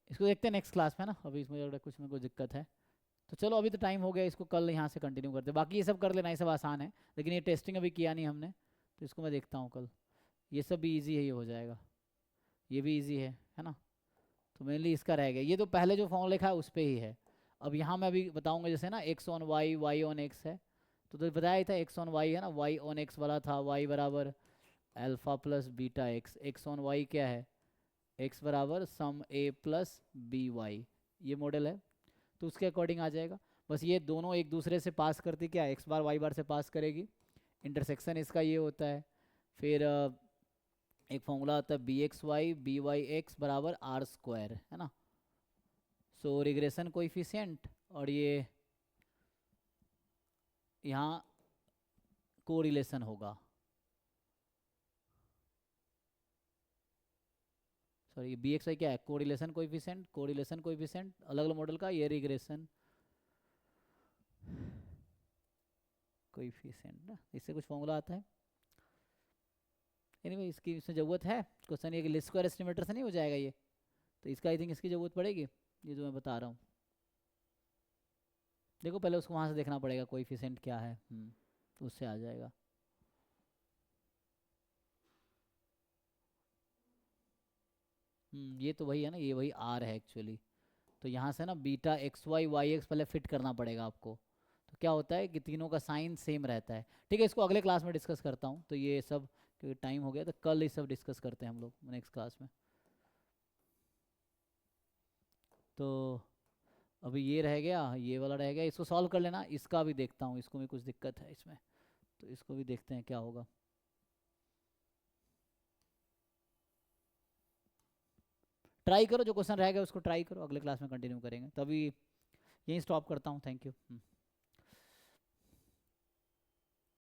इसको देखते हैं नेक्स्ट क्लास में ना, अभी इसमें अगर कुछ में कोई दिक्कत है तो चलो, अभी तो टाइम हो गया, इसको कल यहाँ से कंटिन्यू करते हैं, बाकी ये सब कर लेना, ये सब आसान है, लेकिन ये टेस्टिंग अभी किया नहीं हमने, तो इसको मैं देखता हूँ कल, ये सब भी ईजी है, ये हो जाएगा, ये भी ईजी है ना, तो मेनली इसका रह गया, ये तो पहले जो फॉर्मूला लिखा है उस पर ही है। अब यहाँ मैं अभी बताऊँगा, जैसे ना x on y, y on x है, तो बताया ही था एक्स ऑन वाई है ना, वाई ऑन एक्स वाला था, वाई बराबर alpha plus beta x, x on y क्या है, एक्स बराबर some a plus b y, ये मॉडल है, तो उसके अकॉर्डिंग आ जाएगा। बस ये दोनों एक दूसरे से पास करती, क्या एक्स बार वाई बार से पास करेगी, इंटरसेक्शन इसका ये होता है, फिर एक फॉर्मूला आता है b x y b y x बराबर आर स्क्वायर, है ना, सो रिग्रेशन कोएफिशिएंट, और ये यहाँ कोरिलेशन होगा, सॉरी बी एक्स वाई क्या है, कोरिलेशन कोएफिशिएंट, कोरिलेशन कोएफिशिएंट अलग अलग मॉडल का, ये रिग्रेशन कोएफिशिएंट ना, इससे कुछ फॉर्मूला आता है, एनीवे इसकी इसमें ज़रूरत है, क्वेश्चन ये कि लिस्ट स्क्वायर एस्टिमेटर से नहीं हो जाएगा ये, तो इसका आई थिंक इसकी ज़रूरत पड़ेगी, ये जो मैं बता रहा हूँ, देखो पहले उसको वहाँ से देखना पड़ेगा कोएफिशिएंट क्या है, तो उससे आ जाएगा। ये तो वही है ना, ये वही आर है एक्चुअली। तो यहाँ से ना beta x y y x पहले फिट करना पड़ेगा आपको। तो क्या होता है कि तीनों का साइन सेम रहता है। ठीक है, इसको अगले क्लास में डिस्कस करता हूँ। तो ये सब क्योंकि टाइम हो गया, तो कल ये सब डिस्कस करते हैं हम लोग नेक्स्ट क्लास में। तो अभी ये रह गया, ये वाला रह गया, इसको सॉल्व कर लेना। इसका भी देखता हूँ, इसको भी कुछ दिक्कत है इसमें, तो इसको भी देखते हैं क्या होगा। ट्राई करो, जो क्वेश्चन रहेगा उसको ट्राई करो, अगले क्लास में कंटिन्यू करेंगे। तो अभी यहीं स्टॉप करता हूँ। Thank you.